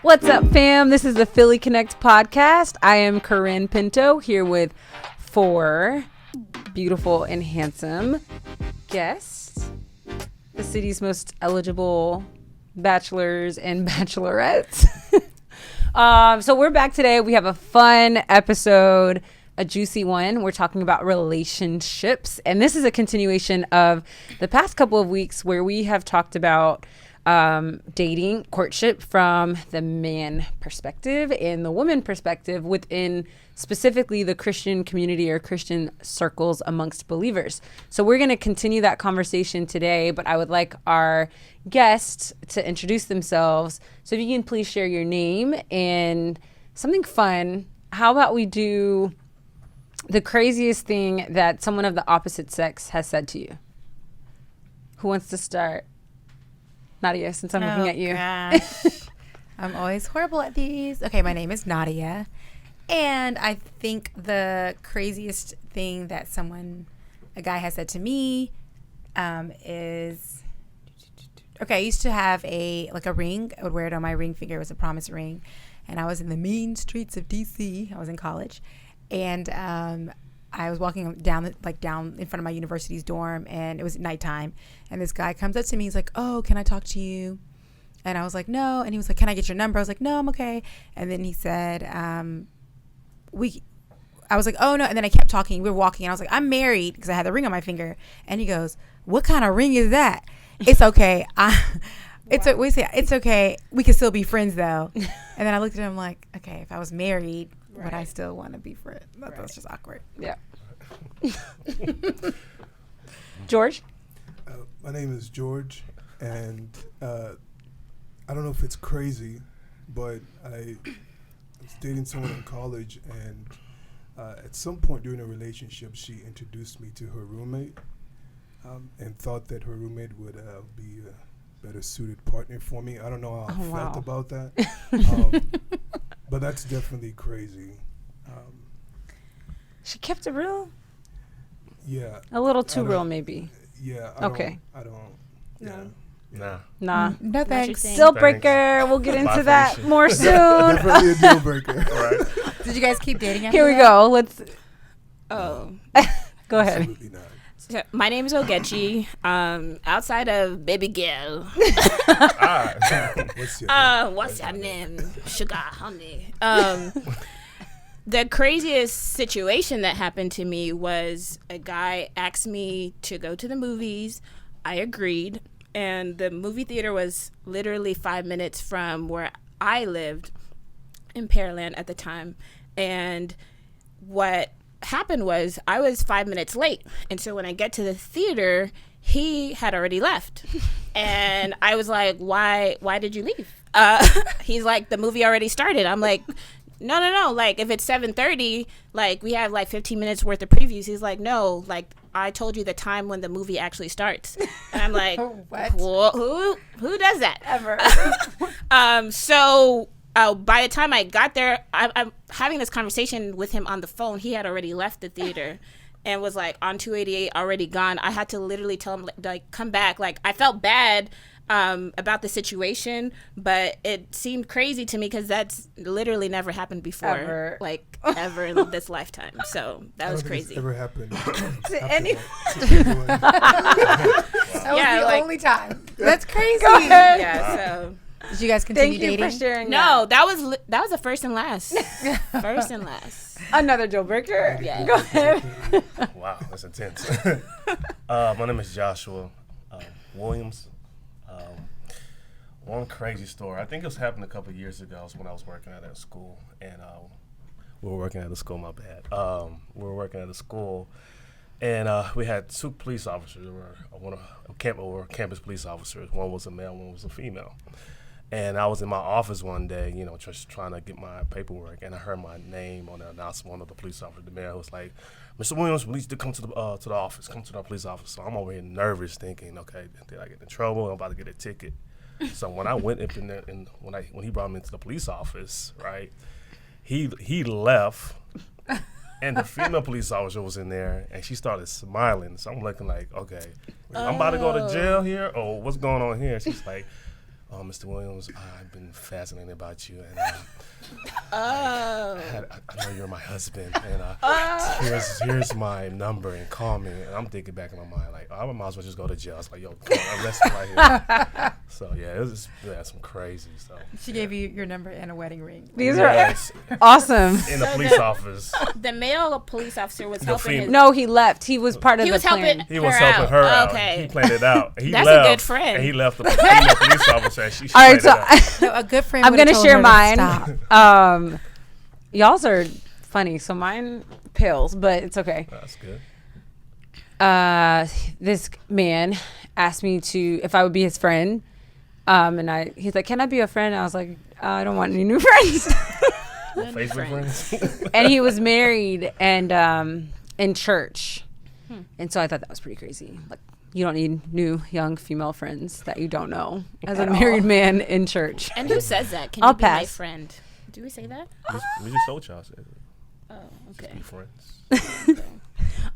What's up, fam? This is the Philly Connect podcast. I am Carin Pinto here with 4 beautiful and handsome guests, the city's most eligible bachelors and bachelorettes. So we're back today. We have a fun episode, a juicy one. We're talking about relationships, and this is a continuation of the past couple of weeks where we have talked about dating, courtship from the man perspective and the woman perspective within specifically the Christian community or Christian circles amongst believers. So we're going to continue that conversation today, but I would like our guests to introduce themselves. So if you can please share your name and something fun. How about we do the craziest thing that someone of the opposite sex has said to you? Who wants to start? Nadia, since I'm looking at you. Gosh. I'm always horrible at these. Okay, my name is Nadia. And I think the craziest thing that a guy has said to me is, okay, I used to have a ring. I would wear it on my ring finger. It was a promise ring. And I was in the mean streets of D.C. I was in college. And I was walking down in front of my university's dorm, and it was nighttime. And this guy comes up to me. He's like, "Oh, can I talk to you?" And I was like, "No." And he was like, "Can I get your number?" I was like, "No, I'm okay." And then he said, I was like, "Oh, no." And then I kept talking. We were walking, and I was like, "I'm married," because I had the ring on my finger. And he goes, "What kind of ring is that?" "It's okay. It's okay. We can still be friends, though." And then I looked at him like, okay, if I was married, but I still want to be friends. That's just awkward. Yeah. George? My name is George, and I don't know if it's crazy, but I was dating someone in college, and at some point during a relationship, she introduced me to her roommate and thought that her roommate would be a better suited partner for me. I don't know how I felt about that. But that's definitely crazy. She kept it real? Yeah. A little too real, maybe. Yeah. I don't. Yeah. Nah. No thanks. Deal breaker. We'll get into that more soon. Definitely a deal breaker. Right. Did you guys keep dating after Here we that? go. Let's. Oh. Go ahead. Absolutely not. So, my name is Ogechi. Outside of baby girl. What's your name? What's your name? Sugar honey. The craziest situation that happened to me was a guy asked me to go to the movies. I agreed. And the movie theater was literally 5 minutes from where I lived in Pearland at the time. And what happened was I was 5 minutes late. And so when I get to the theater, he had already left. And I was like, why did you leave? He's like, the movie already started. I'm like, no. Like, if it's 7:30, like, we have like 15 minutes worth of previews. He's like, no, like, I told you the time when the movie actually starts. And I'm like, What? Well, who does that? Ever. So by the time I got there, I'm having this conversation with him on the phone. He had already left the theater and was like on 288, already gone. I had to literally tell him, like, come back. Like, I felt bad about the situation, but it seemed crazy to me because that's literally never happened before, ever in this lifetime. So that was crazy. It's ever happened To anyone. That was the only time. That's crazy. Go ahead. Yeah. So Did you guys continue Thank you dating? for sharing no, that was the first and last. First and last. Another deal breaker. Yeah. Go ahead. Wow, that's intense. My name is Joshua Williams. One crazy story. I think it was happened a couple of years ago. It was when I was working at a school, and we were working at a school. My bad. We were working at a school, and we had 2 police officers. Campus police officers. One was a male, one was a female. And I was in my office one day, just trying to get my paperwork, and I heard my name on the announcement. One of the police officers, the mayor, was like, "Mr. Williams, please come to the office. Come to the police office." So I'm over here nervous, thinking, okay, did I get in trouble? I'm about to get a ticket. So when I went up in there, and when he brought me into the police office, right, he left, and the female police officer was in there, and she started smiling. So I'm looking like, okay, I'm about to go to jail here, or what's going on here? She's like, Mr. Williams, I've been fascinated about you, and I know you're my husband, and here's my number, and call me. And I'm thinking back in my mind, like, I might as well just go to jail. I was like, yo, come on, arrest me right here. So, yeah, it was some crazy stuff. She gave you your number and a wedding ring. These are awesome. In the police office. The male police officer was helping his... No, he left. He was part of He the was plan. helping He was helping her out. Okay. He planned it out. He That's left, a good friend. And he left the police officer, and she All right, planned it out. No, a good friend. I'm would've gonna told share her to mine. stop. Y'all's are funny, so mine pales, but it's okay. That's good. This man asked me if I would be his friend, and he's like, "Can I be a friend?" I was like, "I don't want any new friends." Facebook friends. And he was married and in church, and so I thought that was pretty crazy. Like, you don't need new young female friends that you don't know as a married man in church. And who says that? Can I'll you be my pass. friend? Do we say that? We just told y'all. Said it. Oh, okay. Be friends.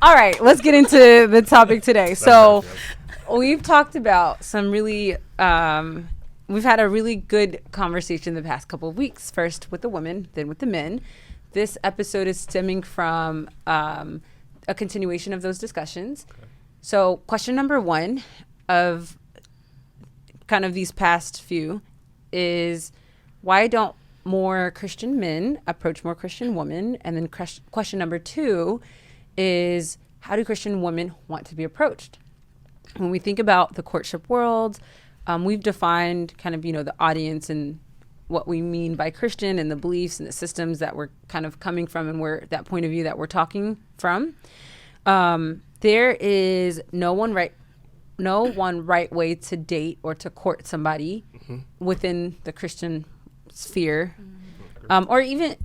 All right, let's get into the topic today. So That's we've talked about some really, we've had a really good conversation the past couple of weeks. First with the women, then with the men. This episode is stemming from a continuation of those discussions. Okay. So question number 1 of kind of these past few is, why don't more Christian men approach more Christian women? And then question number 2 is, how do Christian women want to be approached? When we think about the courtship world, we've defined kind of, the audience and what we mean by Christian and the beliefs and the systems that we're kind of coming from and where that point of view that we're talking from. There is no one right way to date or to court somebody within the Christian sphere. Or even,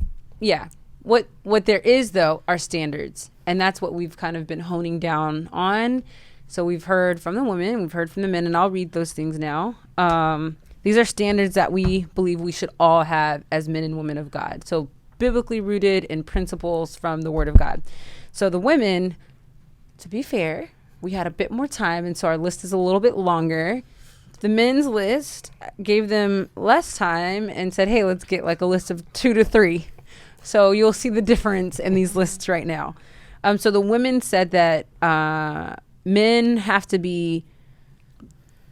what there is, though, are standards. And that's what we've kind of been honing down on. So we've heard from the women, we've heard from the men, and I'll read those things now. These are standards that we believe we should all have as men and women of God. So biblically rooted in principles from the Word of God. So the women, to be fair, we had a bit more time, and so our list is a little bit longer. The men's list gave them less time and said, hey, let's get like a list of 2 to 3. So you'll see the difference in these lists right now. So the women said that men have to be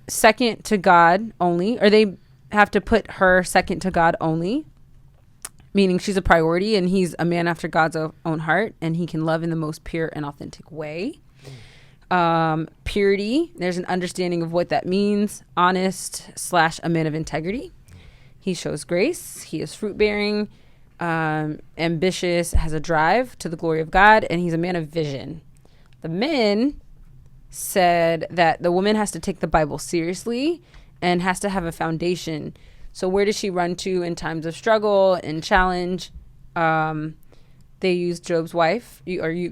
second to God only, or they have to put her second to God only, meaning she's a priority and he's a man after God's own heart, and he can love in the most pure and authentic way. Purity, there's an understanding of what that means. Honest / a man of integrity. He shows grace. He is fruit-bearing, ambitious, has a drive to the glory of God, and he's a man of vision. The men said that the woman has to take the Bible seriously and has to have a foundation. So where does she run to in times of struggle and challenge? They use Job's wife, you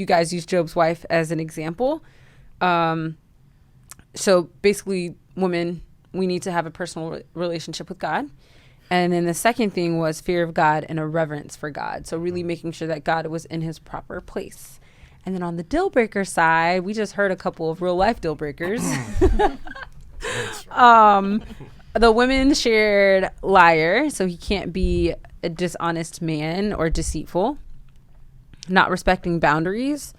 guys use Job's wife as an example. So basically, women, we need to have a personal relationship with God. And then the second thing was fear of God and a reverence for God. So really making sure that God was in his proper place. And then on the deal breaker side, we just heard a couple of real life deal breakers. The women shared liar, so he can't be a dishonest man or deceitful. Not respecting boundaries.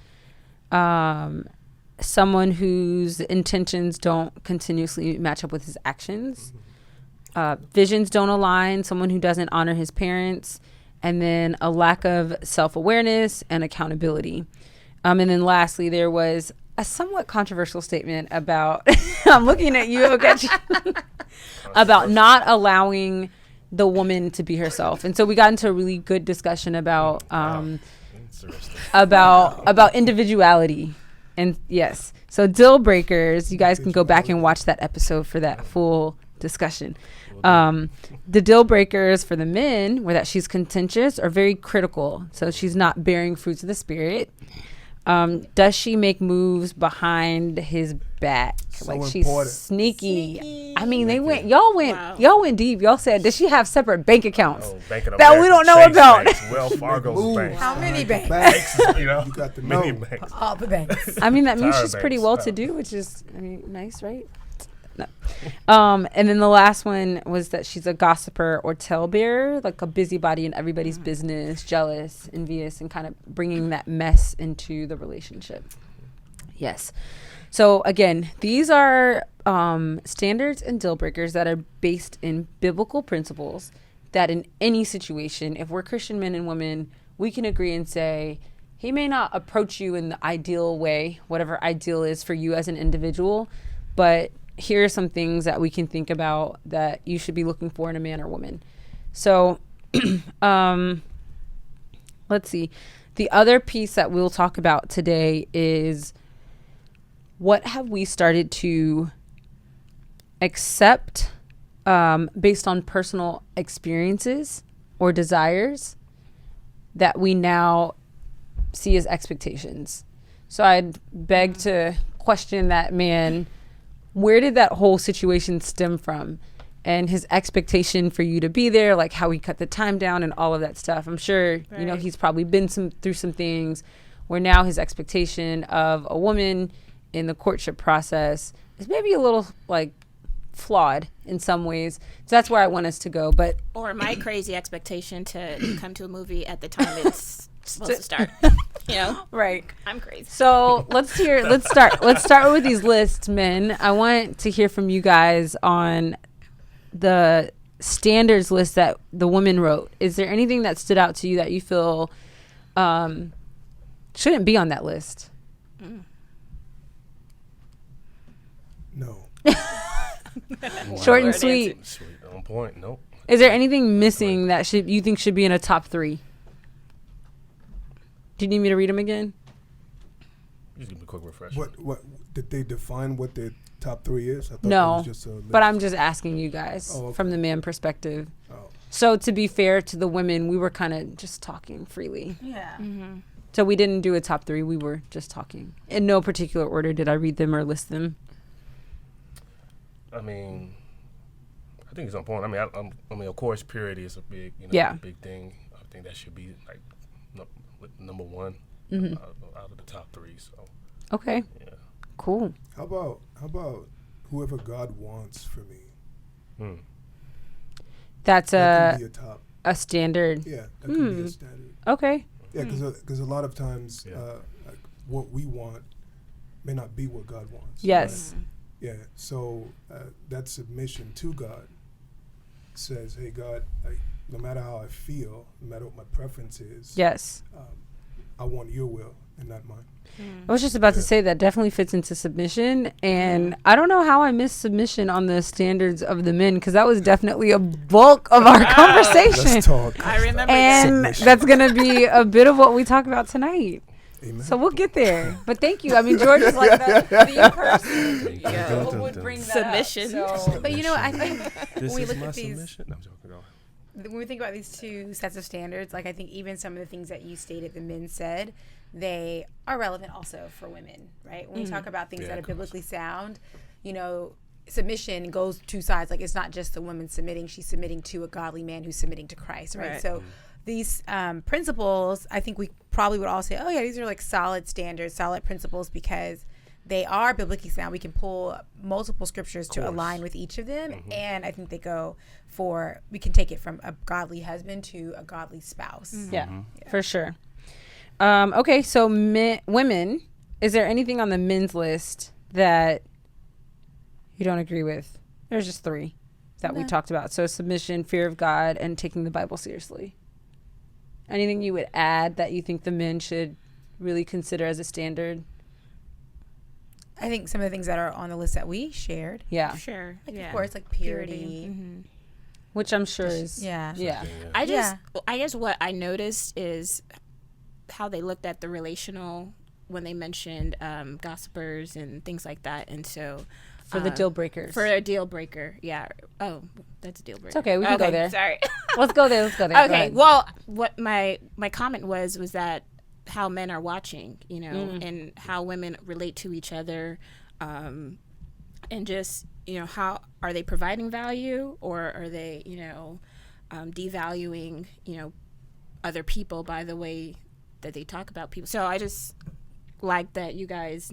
Someone whose intentions don't continuously match up with his actions. Visions don't align. Someone who doesn't honor his parents. And then a lack of self-awareness and accountability. And then lastly, there was a somewhat controversial statement about, I'm looking at you, Ogechi, about not allowing the woman to be herself. And so we got into a really good discussion about about individuality. And yes, so deal breakers, you guys can go back and watch that episode for that full discussion. The deal breakers for the men were that she's contentious or very critical. So she's not bearing fruits of the spirit. Does she make moves behind his back? So like she's important. sneaky. I mean, y'all went deep. Y'all said, does she have separate bank accounts Bank of that America, we don't know Chase about? Banks, Wells Fargo's Move. banks. How many banks? Banks, You know, you got to many know. banks. All the banks. I mean, that means Tyra she's pretty Banks. well to do, which is, nice, right? No. And then the last one was that she's a gossiper or talebearer, like a busybody in everybody's business, jealous, envious, and kind of bringing that mess into the relationship. Yes. So again, these are standards and deal breakers that are based in biblical principles that in any situation, if we're Christian men and women, we can agree and say, he may not approach you in the ideal way, whatever ideal is for you as an individual, but here are some things that we can think about that you should be looking for in a man or woman. So let's see. The other piece that we'll talk about today is what have we started to accept based on personal experiences or desires that we now see as expectations. So I'd beg to question that man, where did that whole situation stem from? And his expectation for you to be there, like how he cut the time down and all of that stuff. I'm sure, you know, he's probably been through some things where now his expectation of a woman in the courtship process is maybe a little like flawed in some ways. So that's where I want us to go. But Or my crazy expectation to come to a movie at the time it's supposed to start. You know? right. I'm crazy. So let's start with these lists, men. I want to hear from you guys on the standards list that the woman wrote. Is there anything that stood out to you that you feel shouldn't be on that list? No. Short and sweet. Sweet, on point. Nope. Is there anything missing that you think should be in a top 3? Do you need me to read them again? Just give me a quick refresher. What did they define what their top 3 is? I thought that No, was just a list. but I'm just asking you guys Oh, okay. from the man perspective. Oh. So to be fair to the women, we were kind of just talking freely. Yeah. So we didn't do a top 3. We were just talking. In no particular order did I read them or list them. I mean, I think it's on point. I mean, of course, purity is a big, big thing. I think that should be like number 1 out of the top 3. So. Okay. Yeah. Cool. How about whoever God wants for me? That's That can be a top. a standard. Yeah, that can be a standard. Okay. Yeah, because a lot of times like what we want may not be what God wants. Yes. Right? Yeah, so that submission to God says, hey, God, no matter how I feel, no matter what my preference is, Yes. I want your will and not mine. I was just about to say that definitely fits into submission. And I don't know how I missed submission on the standards of the men, because that was definitely a bulk of our conversation. Let's talk. I remember And Submission. that's going to be a bit of what we talk about tonight. Amen. So we'll get there. But thank you. I mean, George is like the person who would bring that Submission. up. So. But you know what? I think This when we is look my at these, submission. No, I'm joking. Go ahead. when we think about these 2 sets of standards, like I think even some of the things that you stated the men said, they are relevant also for women, right? When we talk about things that are biblically sound, you know, submission goes 2 sides. Like it's not just the woman submitting; she's submitting to a godly man who's submitting to Christ, right? So these principles, I think we probably would all say, oh yeah, these are like solid standards, solid principles, because they are biblically sound. We can pull multiple scriptures to align with each of them. And I think they go we can take it from a godly husband to a godly spouse. Yeah, for sure. Okay, so women, is there anything on the men's list that you don't agree with? There's just 3 that we talked about. So submission, fear of God, and taking the Bible seriously. Anything you would add that you think the men should really consider as a standard? I think some of the things that are on the list that we shared, Yeah. Sure. like of course, like purity. Which I'm sure is. Yeah. Yeah. I guess what I noticed is how they looked at the relational when they mentioned gossipers and things like that. And so For the deal breakers. for a deal breaker, yeah. Oh, that's a deal breaker. It's okay. We can go there. Sorry. Let's go there. Go Okay. ahead. Well, what my comment was that how men are watching, you know, and how women relate to each other, and just, you know, how are they providing value, or are they, you know, devaluing, you know, other people by the way that they talk about people. So I just like that you guys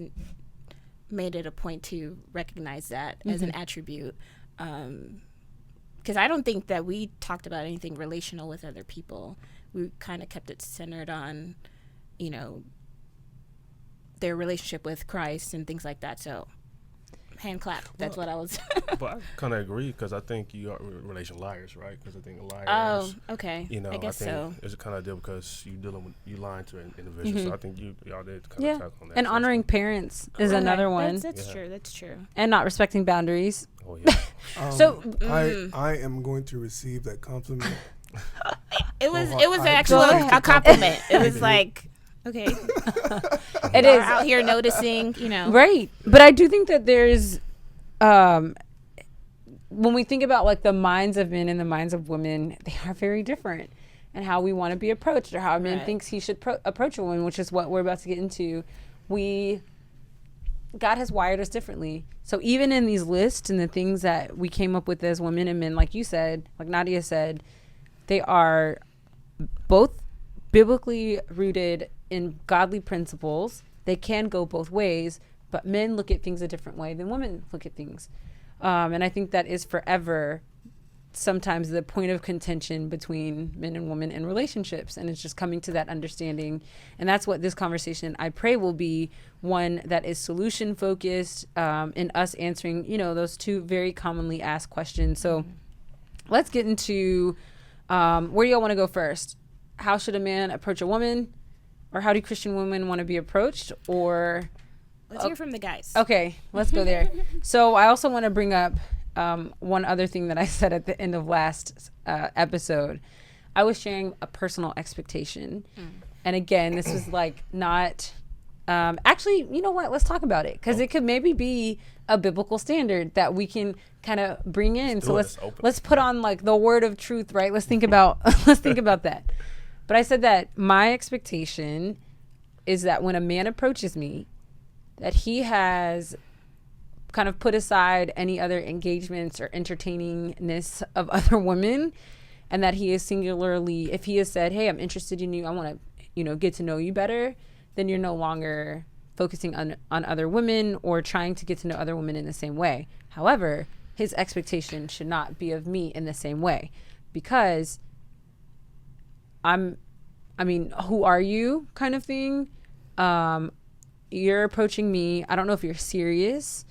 made it a point to recognize that as an attribute. Because I don't think that we talked about anything relational with other people. We kind of kept it centered on, you know, their relationship with Christ and things like that. So, hand clap. That's what I was. But I kind of agree because I think you are relation liars, right? Because I think liars. Oh, okay. You know, I guess think so. it's kind of deal because you lying to an individual. So I think y'all did kind Yeah. of talk on that. And So honoring it's parents is Okay. another one. That's Yeah. true. That's true. And not respecting boundaries. like, oh yeah. So- I am going to receive that compliment. It was I actually appreciate a compliment. It I was did. like, okay, It y'all is. are out here noticing, you know. Right. But I do think that there's when we think about like the minds of men and the minds of women, they are very different, and how we want to be approached, or how a man Right. thinks he should approach a woman, which is what we're about to get into. God has wired us differently. So even in these lists and the things that we came up with as women and men, like you said, like Nadia said, they are both biblically rooted in godly principles. They can go both ways, but men look at things a different way than women look at things. And I think that is forever sometimes the point of contention between men and women in relationships. And it's just coming to that understanding. And that's what this conversation, I pray, will be one that is solution focused, in us answering, you know, those two very commonly asked questions. So let's get into where do y'all want to go first? How should a man approach a woman? Or how do Christian women want to be approached? Or Let's hear from the guys. okay, let's go there. So I also want to bring up one other thing that I said at the end of last episode. I was sharing a personal expectation. And again, this was like not actually, you know what? Let's talk about it, because it could maybe be a biblical standard that we can kind of bring in. So let's put on like the word of truth, right? Let's think about that. But I said that my expectation is that when a man approaches me, that he has kind of put aside any other engagements or entertainingness of other women, and that he is singularly, if he has said, hey, I'm interested in you, I want to, you know, get to know you better, then you're no longer focusing on other women or trying to get to know other women in the same way. However, his expectation should not be of me in the same way, because who are you kind of thing. You're approaching me. I don't know if you're serious.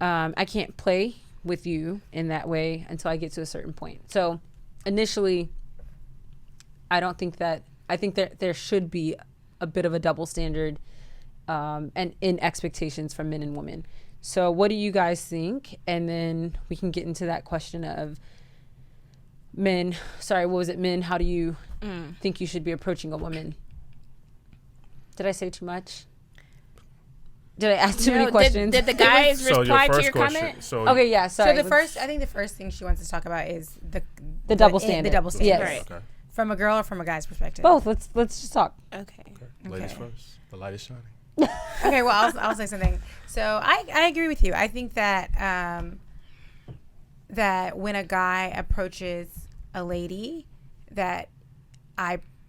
I can't play with you in that way until I get to a certain point. So initially, I think that there should be a bit of a double standard and in expectations from men and women. So what do you guys think? And then we can get into that question of men. Sorry, what was it? Men, how do you think you should be approaching a woman? Did I say too much? Did I ask too many questions? Did the guys So reply your to first your question. comment? So Okay, yeah, sorry. I think the first thing she wants to talk about is the double standard. The double standard. Yes. Right. Okay. From a girl or from a guy's perspective? Both. Let's just talk. Okay. Ladies Okay. first. The light is shining. Okay, well, I'll say something. So I agree with you. I think that that when a guy approaches a lady, that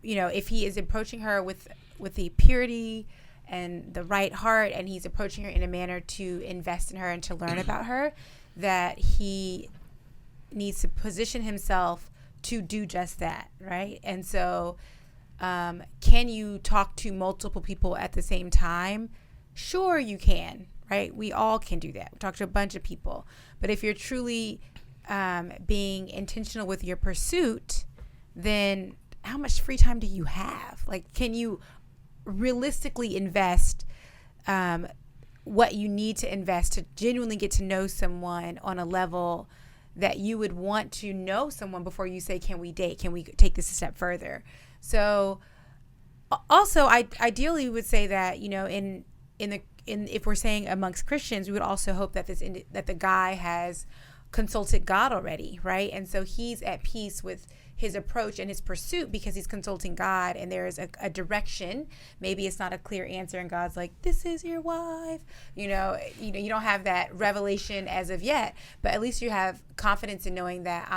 if he is approaching her with the purity and the right heart, and he's approaching her in a manner to invest in her and to learn about her, that he needs to position himself to do just that, right? And so can you talk to multiple people at the same time? Sure, you can, right? We all can do that. We talk to a bunch of people. But if you're truly being intentional with your pursuit, then how much free time do you have? Like, can you realistically invest what you need to invest to genuinely get to know someone on a level that you would want to know someone before you say, can we date? Can we take this a step further? So also, I ideally would say that, if we're saying amongst Christians, we would also hope that that the guy has consulted God already, right? And so he's at peace with his approach and his pursuit because he's consulting God, and there is a direction. Maybe it's not a clear answer, and God's like, "This is your wife." You don't have that revelation as of yet, but at least you have confidence in knowing that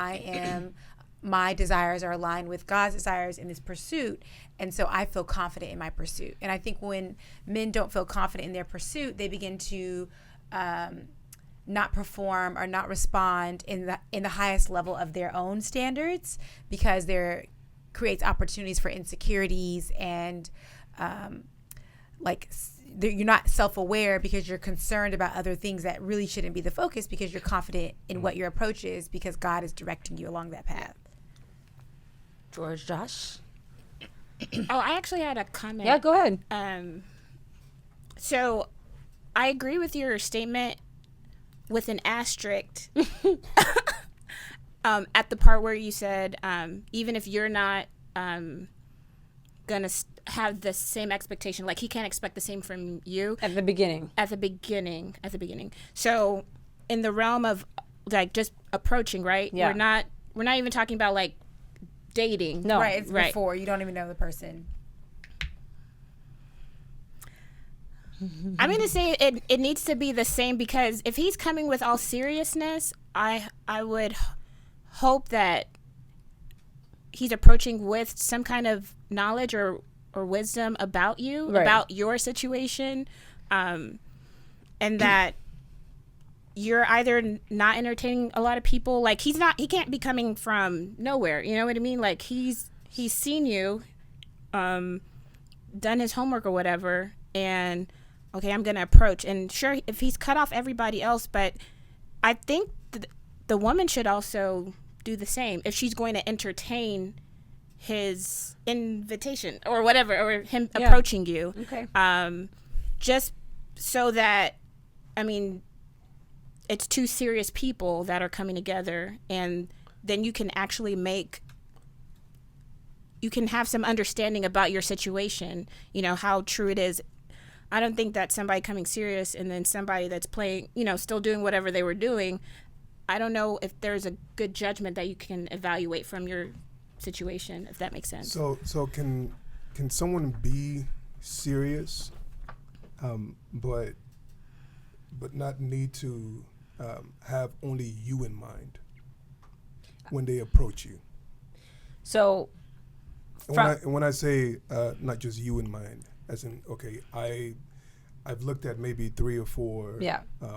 my desires are aligned with God's desires in this pursuit, and so I feel confident in my pursuit. And I think when men don't feel confident in their pursuit, they begin to not perform or not respond in the highest level of their own standards, because there creates opportunities for insecurities and you're not self-aware because you're concerned about other things that really shouldn't be the focus, because you're confident in what your approach is because God is directing you along that path. George, Josh? Oh, I actually had a comment. Yeah, go ahead. So I agree with your statement with an asterisk at the part where you said even if you're not gonna have the same expectation, like he can't expect the same from you At the beginning. So in the realm of like just approaching, right? Yeah. We're not even talking about like dating. No. Right, it's before. You don't even know the person. I'm going to say it needs to be the same, because if he's coming with all seriousness, I would hope that he's approaching with some kind of knowledge or wisdom about you, right. about your situation, and that you're either not entertaining a lot of people. Like he can't be coming from nowhere. You know what I mean? Like he's seen you, done his homework or whatever, and okay, I'm going to approach. And sure, if he's cut off everybody else, but I think the woman should also do the same if she's going to entertain his invitation or whatever, or him approaching you. Okay. Just so that, I mean, it's two serious people that are coming together, and then you can actually you can have some understanding about your situation, you know, how true it is. I don't think that somebody coming serious and then somebody that's playing, you know, still doing whatever they were doing, I don't know if there's a good judgment that you can evaluate from your situation, if that makes sense. So can someone be serious, but not need to have only you in mind when they approach you? So when I say not just you in mind, as in, okay, I've looked at maybe 3 or 4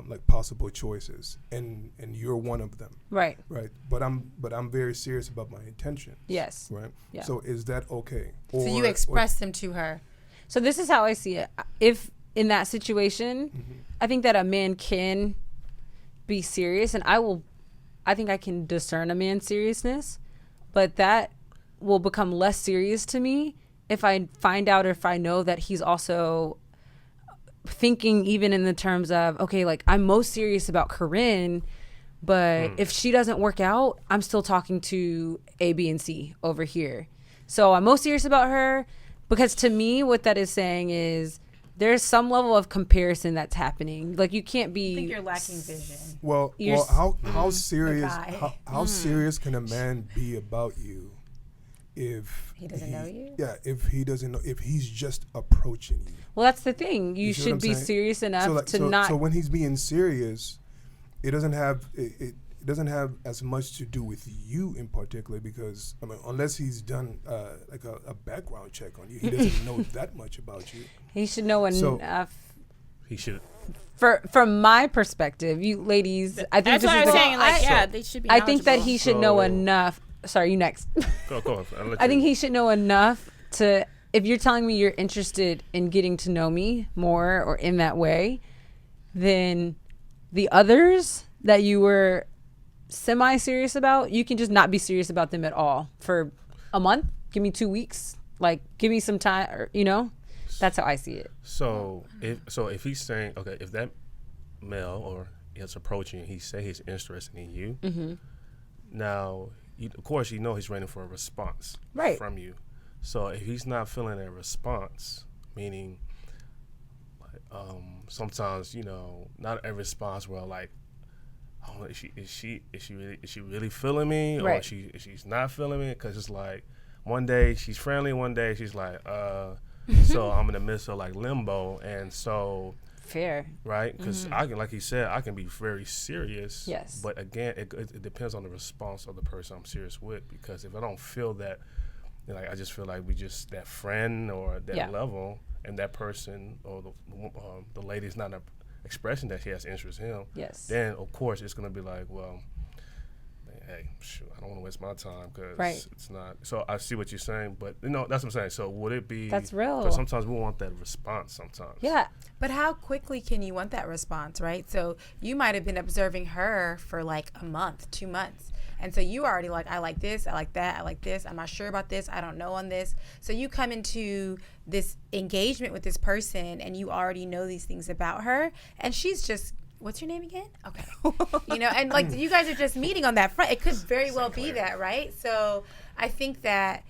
like possible choices, and you're one of them. Right. Right. But I'm very serious about my intentions. Yes. Right. Yeah. So is that okay? So you express them to her. So this is how I see it. If in that situation, I think that a man can be serious, and I think I can discern a man's seriousness, but that will become less serious to me if I find out, or if I know that he's also thinking even in the terms of, okay, like I'm most serious about Carin, but if she doesn't work out, I'm still talking to A, B, and C over here. So I'm most serious about her, because to me, what that is saying is there's some level of comparison that's happening. Like you can't be. I think you're lacking vision. Well, how serious how serious can a man be about you if he doesn't know you? Yeah, if he doesn't know, if he's just approaching you. Well, that's the thing. You see what I'm should be saying? serious enough to not. So when he's being serious, it doesn't have as much to do with you in particular, because I mean, unless he's done like a background check on you, he doesn't know that much about you. He should know enough. He should. From my perspective, you ladies, I think That's this what I is was the, saying. Like, they should be. I think that knowledgeable. he should know enough. Sorry, you next. Go on. I think he should know enough to, if you're telling me you're interested in getting to know me more or in that way, then the others that you were semi-serious about, you can just not be serious about them at all for a month. Give me 2 weeks. Like, give me some time, or, you know? That's how I see it. So if he's saying, okay, if that male or is approaching, he say he's interested in you, now, of course, you know he's waiting for a response from you. So if he's not feeling a response, meaning sometimes, you know, not a response where like, oh, is she really feeling me, or she's not feeling me? Because it's like one day she's friendly, one day she's like, so I'm in the midst of like limbo, and so. Fair. Right? Because I can, like he said, I can be very serious. Yes. But again, it depends on the response of the person I'm serious with. Because if I don't feel that, like I just feel like we just that friend or that level, and that person or the lady's not expression that she has interest in him, Yes. then of course it's going to be like, well, hey, shoot, I don't want to waste my time because it's not. So I see what you're saying, but that's what I'm saying. So would it be? That's real. Because sometimes we want that response. Sometimes. Yeah. But how quickly can you want that response, right? So you might have been observing her for like a month, 2 months. And so you already like, I like this, I like that, I like this, I'm not sure about this, I don't know on this. So you come into this engagement with this person and you already know these things about her. And she's just, what's your name again? Okay. And like you guys are just meeting on that front. It could very well be that, right? So I think that,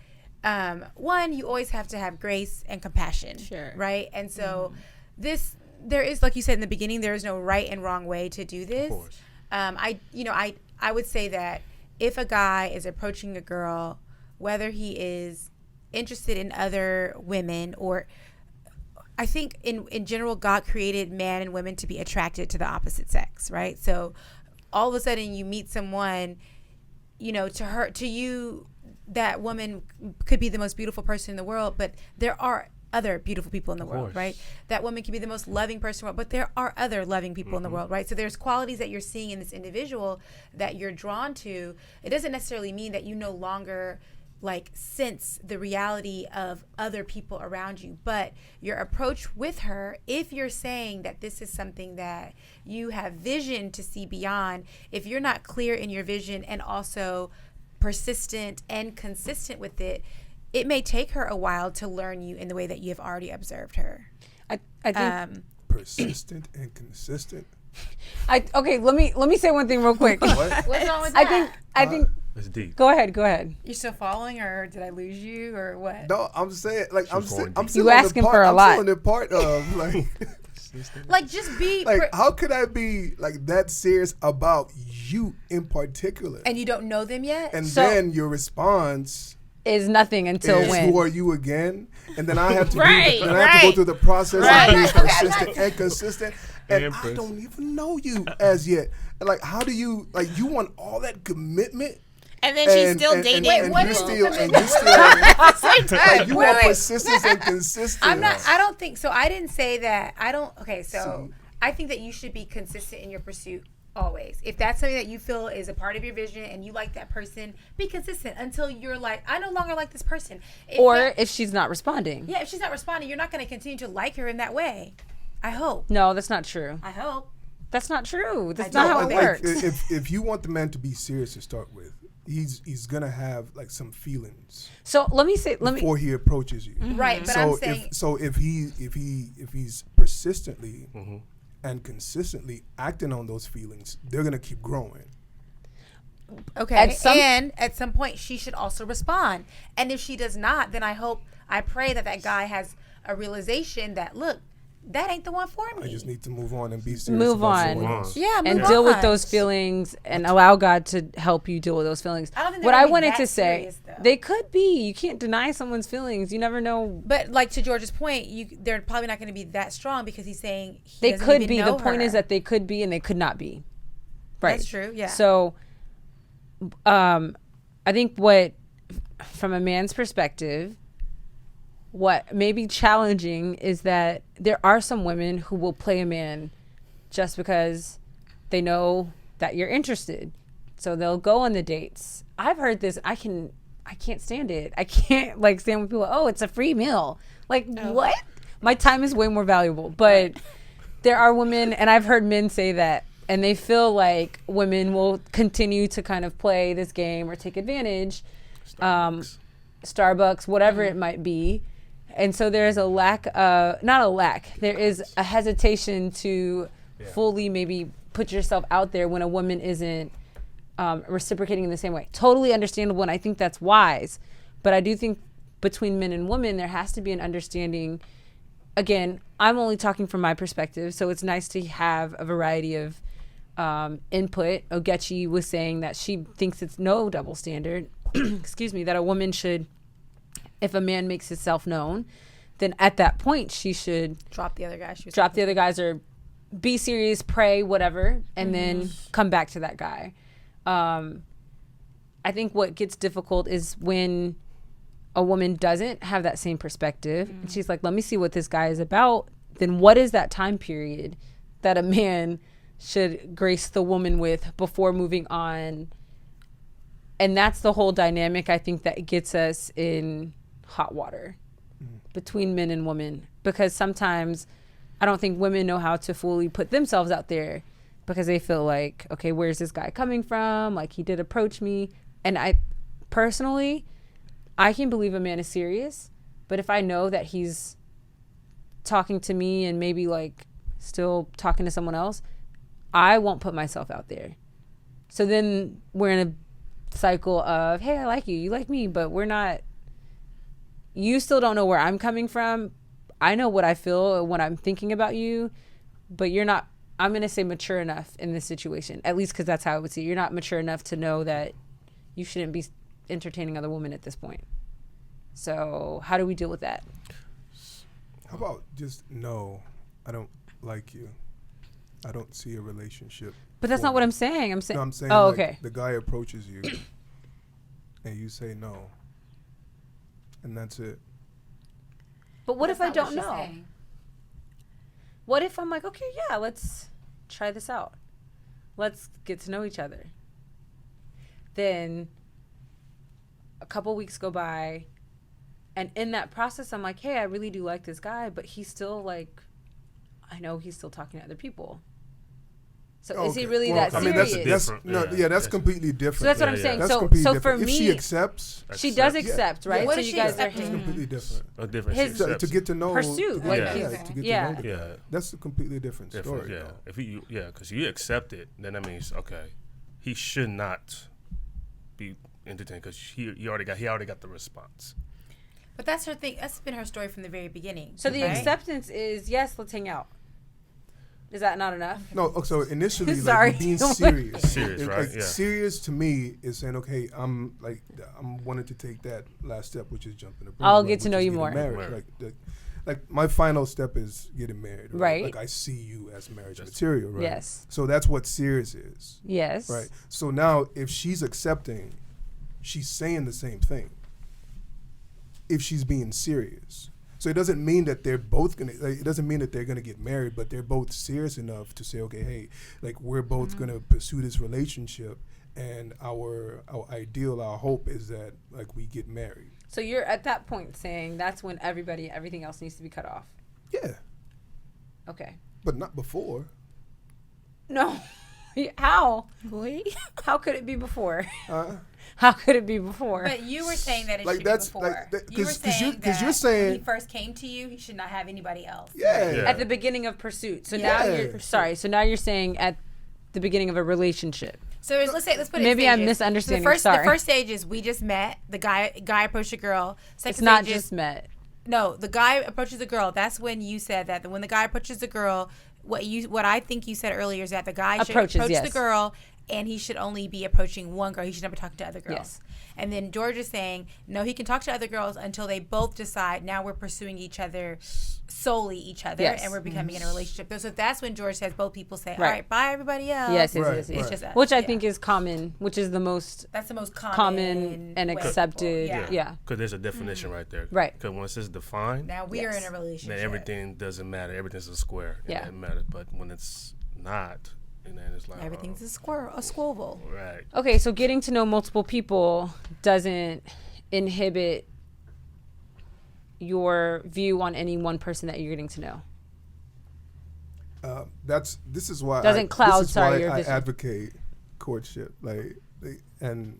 one, you always have to have grace and compassion. Sure. Right? And so there is, like you said in the beginning, there is no right and wrong way to do this. Of course. I would say that if a guy is approaching a girl, whether he is interested in other women or I think in general, God created man and women to be attracted to the opposite sex, right? So all of a sudden you meet someone, to you, that woman could be the most beautiful person in the world, but there are other beautiful people in the world, right? That woman can be the most loving person in the world, but there are other loving people in the world, right? So there's qualities that you're seeing in this individual that you're drawn to. It doesn't necessarily mean that you no longer like sense the reality of other people around you, but your approach with her, if you're saying that this is something that you have vision to see beyond, if you're not clear in your vision and also persistent and consistent with it, it may take her a while to learn you in the way that you have already observed her. I think persistent and consistent. okay, let me say one thing real quick. What? What's wrong with that? I think It's deep. go ahead. You're still following, or did I lose you, or what? No, I'm saying like I'm still You on asking the part, for a I'm lot. still on the part of like Like, just be like how could I be like that serious about you in particular? and you don't know them yet? And So- then your response is nothing until is when. who are you again? And then I have to Right, then I have to go right. through the process Right. of being Okay, persistent and consistent. And And I don't even know you as yet. And like how do you like you want all that commitment? And then she's still dating. And what you is still commitment? like, you Wait, want wait. persistence and consistency. I don't think so. I didn't say that. Okay, so See. I think that you should be consistent in your pursuit always. If that's something that you feel is a part of your vision and you like that person, be consistent until you're like, I no longer like this person. If she's not responding. if she's not responding, you're not going to continue to like her in that way. I hope. No, that's not true. I hope. That's not true. That's I not how don't it like works. If you want the man to be serious to start with, he's gonna have like some feelings So let me before he approaches you. Right, but I'm saying if he's persistently and consistently acting on those feelings, they're gonna keep growing. okay. At At some point, she should also respond. And if she does not, then I pray that guy has a realization that, look, that ain't the one for me. I just need to move on and be serious. Move about on. someone else. Yeah, and move deal with on. those feelings and allow God to help you deal with those feelings. I don't think What they're I gonna be wanted that to say, serious, though. they could be. You can't deny someone's feelings. You never know. But like to George's point, they're probably not going to be that strong because he's saying They doesn't could even be. know The point her. is that they could be and they could not be. Right. That's true, yeah. So, I think from a man's perspective, what may be challenging is that there are some women who will play a man just because they know that you're interested. So they'll go on the dates. I've heard this. I can't stand it. I can't stand when people, oh, it's a free meal. Like, what? My time is way more valuable. But there are women, and I've heard men say that, and they feel like women will continue to kind of play this game or take advantage. Starbucks, whatever it might be. And so there's there is a hesitation to fully maybe put yourself out there when a woman isn't reciprocating in the same way. Totally understandable, and I think that's wise. But I do think between men and women, there has to be an understanding. Again, I'm only talking from my perspective, so it's nice to have a variety of input. Ogechi was saying that she thinks it's no double standard. Excuse me, that a woman should, if a man makes himself known, then at that point she should drop the other guys or be serious, pray, whatever, and then come back to that guy. I think what gets difficult is when a woman doesn't have that same perspective and she's like, let me see what this guy is about. Then what is that time period that a man should grace the woman with before moving on. And that's the whole dynamic, I think, that gets us in hot water between men and women. Because sometimes I don't think women know how to fully put themselves out there because they feel like, okay, where's this guy coming from? Like, he did approach me. And I personally, I can believe a man is serious. But if I know that he's talking to me and maybe like still talking to someone else, I won't put myself out there. So then we're in a cycle of, hey, I like you like me, but we're not, you still don't know where I'm coming from. I know what I feel when I'm thinking about you, but you're not, I'm going to say, mature enough in this situation, at least because that's how I would see it. You're not mature enough to know that you shouldn't be entertaining other women at this point. So how do we deal with that? How about just no, I don't like you. I don't see a relationship. But that's not what I'm saying. I'm saying, No, I'm saying oh, like okay. the guy approaches you and you say no. And that's it. But what That's if I not don't she's know? saying. What if I'm like, okay, yeah, let's try this out. Let's get to know each other. Then a couple weeks go by, and in that process, I'm like, hey, I really do like this guy, but he's still like, I know he's still talking to other people. So is he really that I mean, serious? that's completely different. So that's what I'm Yeah, saying. That's So completely for different. If me, she accepts, she does Yeah. accept, right? What So is you she guys are accepting? it's completely different. A different His- shit. To get to know, Pursuit, to like get, he's- to get yeah. to know the guy. Yeah. That's a completely different Different, story. yeah. though. If you, because you accept it, then that means okay, he should not be entertained because he already got the response. But that's her thing. That's been her story from the very beginning. So the right? acceptance is, yes, let's hang out. Is that not enough? No, so initially, Sorry. like being serious. Serious, right? Like, Yeah. serious to me is saying, okay, I'm wanting to take that last step, which is jumping the I'll broom, get to which know is you getting more. Married. Right. Like my final step is getting married. Right. Like I see you as marriage material. Right. Yes. So that's what serious is. Yes. Right. So now, if she's accepting, she's saying the same thing. If she's being serious. So it doesn't mean that they're both gonna. Like, it doesn't mean that they're gonna get married, but they're both serious enough to say, okay, hey, like we're both gonna pursue this relationship, and our ideal, our hope is that like we get married. So you're at that point saying that's when everything else needs to be cut off. Yeah, Okay. but not before. No. How? Wait. How could it be before? How could it be before? But you were saying that it Like should that's- be before. like that- you were 'cause saying you- 'cause you're that saying- when he first came to you, he should not have anybody else. Yeah. Yeah. At the beginning of pursuit. So now Yeah. you're sorry. So now you're saying at the beginning of a relationship. So let's put it in Maybe I'm stages. misunderstanding. So Sorry. the first stage is we just met. The guy approached a girl. Second It's not stage is- just met. No, the guy approaches a girl. That's when you said that when the guy approaches a girl, what I think you said earlier is that the guy should Approaches, approach yes. the girl, and he should only be approaching one girl. He should never talk to other girls. Yes. And then George is saying, no, he can talk to other girls until they both decide now we're pursuing each other, solely each other, Yes. and we're becoming in a relationship. So that's when George says both people say, all Right. right, bye everybody else. Yes, yes, Right, yes, yes. right. Just us. Which I Yeah. think is common, which is the most That's the most common and way. accepted. Yeah. Yeah. Because there's a definition right there. Right. Because once it's defined, Now we are Yes. in a relationship. then everything doesn't matter. Everything's a square. And Yeah. It matters. But when it's not, and then it's like Everything's a squirrel. right. Okay, so getting to know multiple people doesn't inhibit your view on any one person that you're getting to know. This is why Doesn't cloud, this is sorry, why your I vision. advocate courtship, and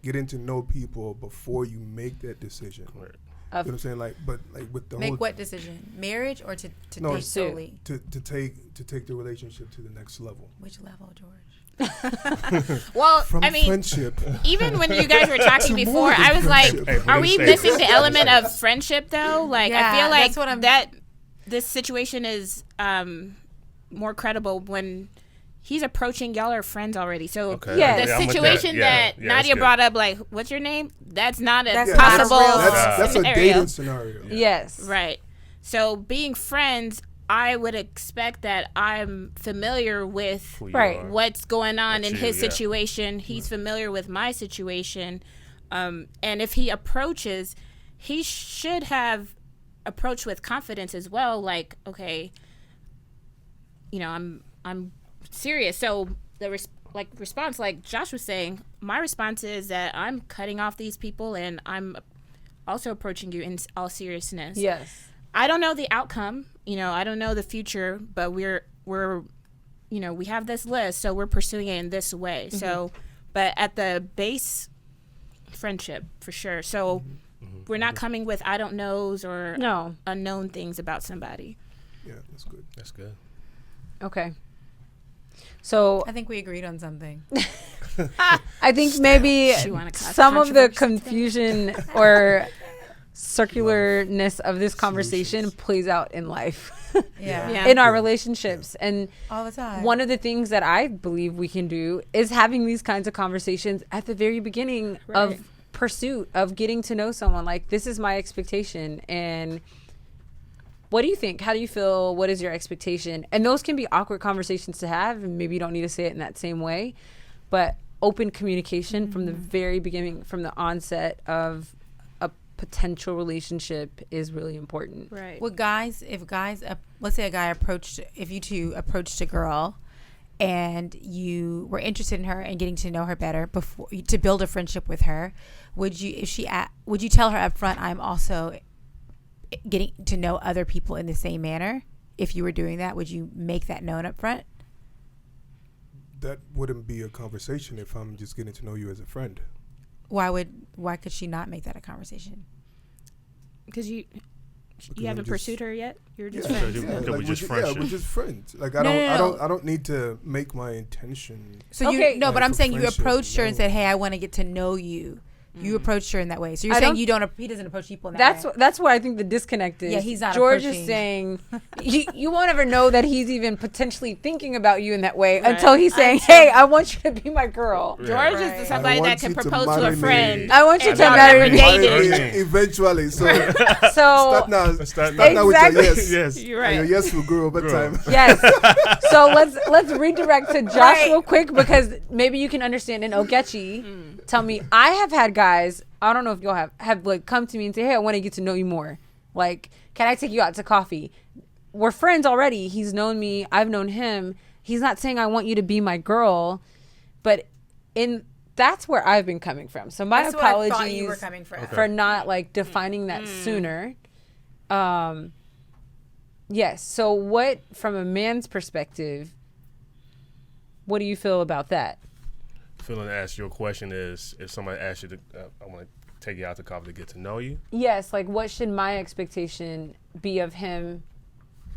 getting to know people before you make that decision. Right. You know what I'm saying? Like, but like with the whole Make what decision? Marriage or to No, date pursue. solely? to take the relationship to the next level. Which level, George? Well, From I mean, friendship. even when you guys were talking To before, more than I was like, friendship. are we missing the element of friendship though? Like, Yeah, I feel like that's what I'm- that this situation is more credible when he's approaching, y'all are friends already. So Okay. Yeah. the I'm with situation that Yeah, Nadia that's brought up, like, what's your name? That's not a That's Yeah, possible That's a scenario. dating scenario. Yes. Right. So being friends, I would expect that I'm familiar with Who you Right. are. what's going on That's in you, his yeah. situation. He's familiar with my situation. And if he approaches, he should have approached with confidence as well. Like, okay, I'm serious. So the response, like Josh was saying, my response is that I'm cutting off these people and I'm also approaching you in all seriousness. Yes. I don't know the outcome, I don't know the future, but we're we have this list, so we're pursuing it in this way. Mm-hmm. So, but at the base, friendship for sure. So we're not coming with I don't knows or unknown things about somebody. Yeah, that's good. That's good. Okay. So I think we agreed on something. I think maybe some of the confusion or circularness of this conversation plays out in life. In our relationships. And all the time. One of the things that I believe we can do is having these kinds of conversations at the very beginning of pursuit of getting to know someone. Like, this is my expectation, and what do you think? How do you feel? What is your expectation? And those can be awkward conversations to have, and maybe you don't need to say it in that same way, but open communication from the very beginning, from the onset of a potential relationship is really important. Right. Well, guys, let's say a guy if you two approached a girl and you were interested in her and getting to know her better before to build a friendship with her, would you tell her up front, I'm also getting to know other people in the same manner? If you were doing that, would you make that known up front? That wouldn't be a conversation if I'm just getting to know you as a friend. Why could she not make that a conversation? Because you haven't pursued her yet. You're just friends. friends. We're just friends. Yeah, we're just friends. Like I don't need to make my intention. So but I'm saying you approached her and said, "Hey, I want to get to know you." You approached her in that way. So you're saying he doesn't approach people in that way. That's where I think the disconnect is. Yeah, he's not George approaching. is saying you won't ever know that he's even potentially thinking about you in that way until he's saying, hey, I want you to be my girl. George is somebody that can propose to a friend. I want you to marry me. Eventually. So start now exactly. with your yes. Yes. You're right. And your yes will grow over time. Yes. So let's redirect to Josh real quick, because maybe you can understand in Ogechi. Tell me, I have had guys, I don't know if y'all have like come to me and say, hey, I want to get to know you more. Like, can I take you out to coffee? We're friends already. He's known me. I've known him. He's not saying I want you to be my girl, but that's where I've been coming from. So my apologies I thought you were coming from. for not like defining that sooner. Yes. So what, from a man's perspective, what do you feel about that? Feeling to ask your question is, if somebody asks you to, I want to take you out to coffee to get to know you. Yes, like what should my expectation be of him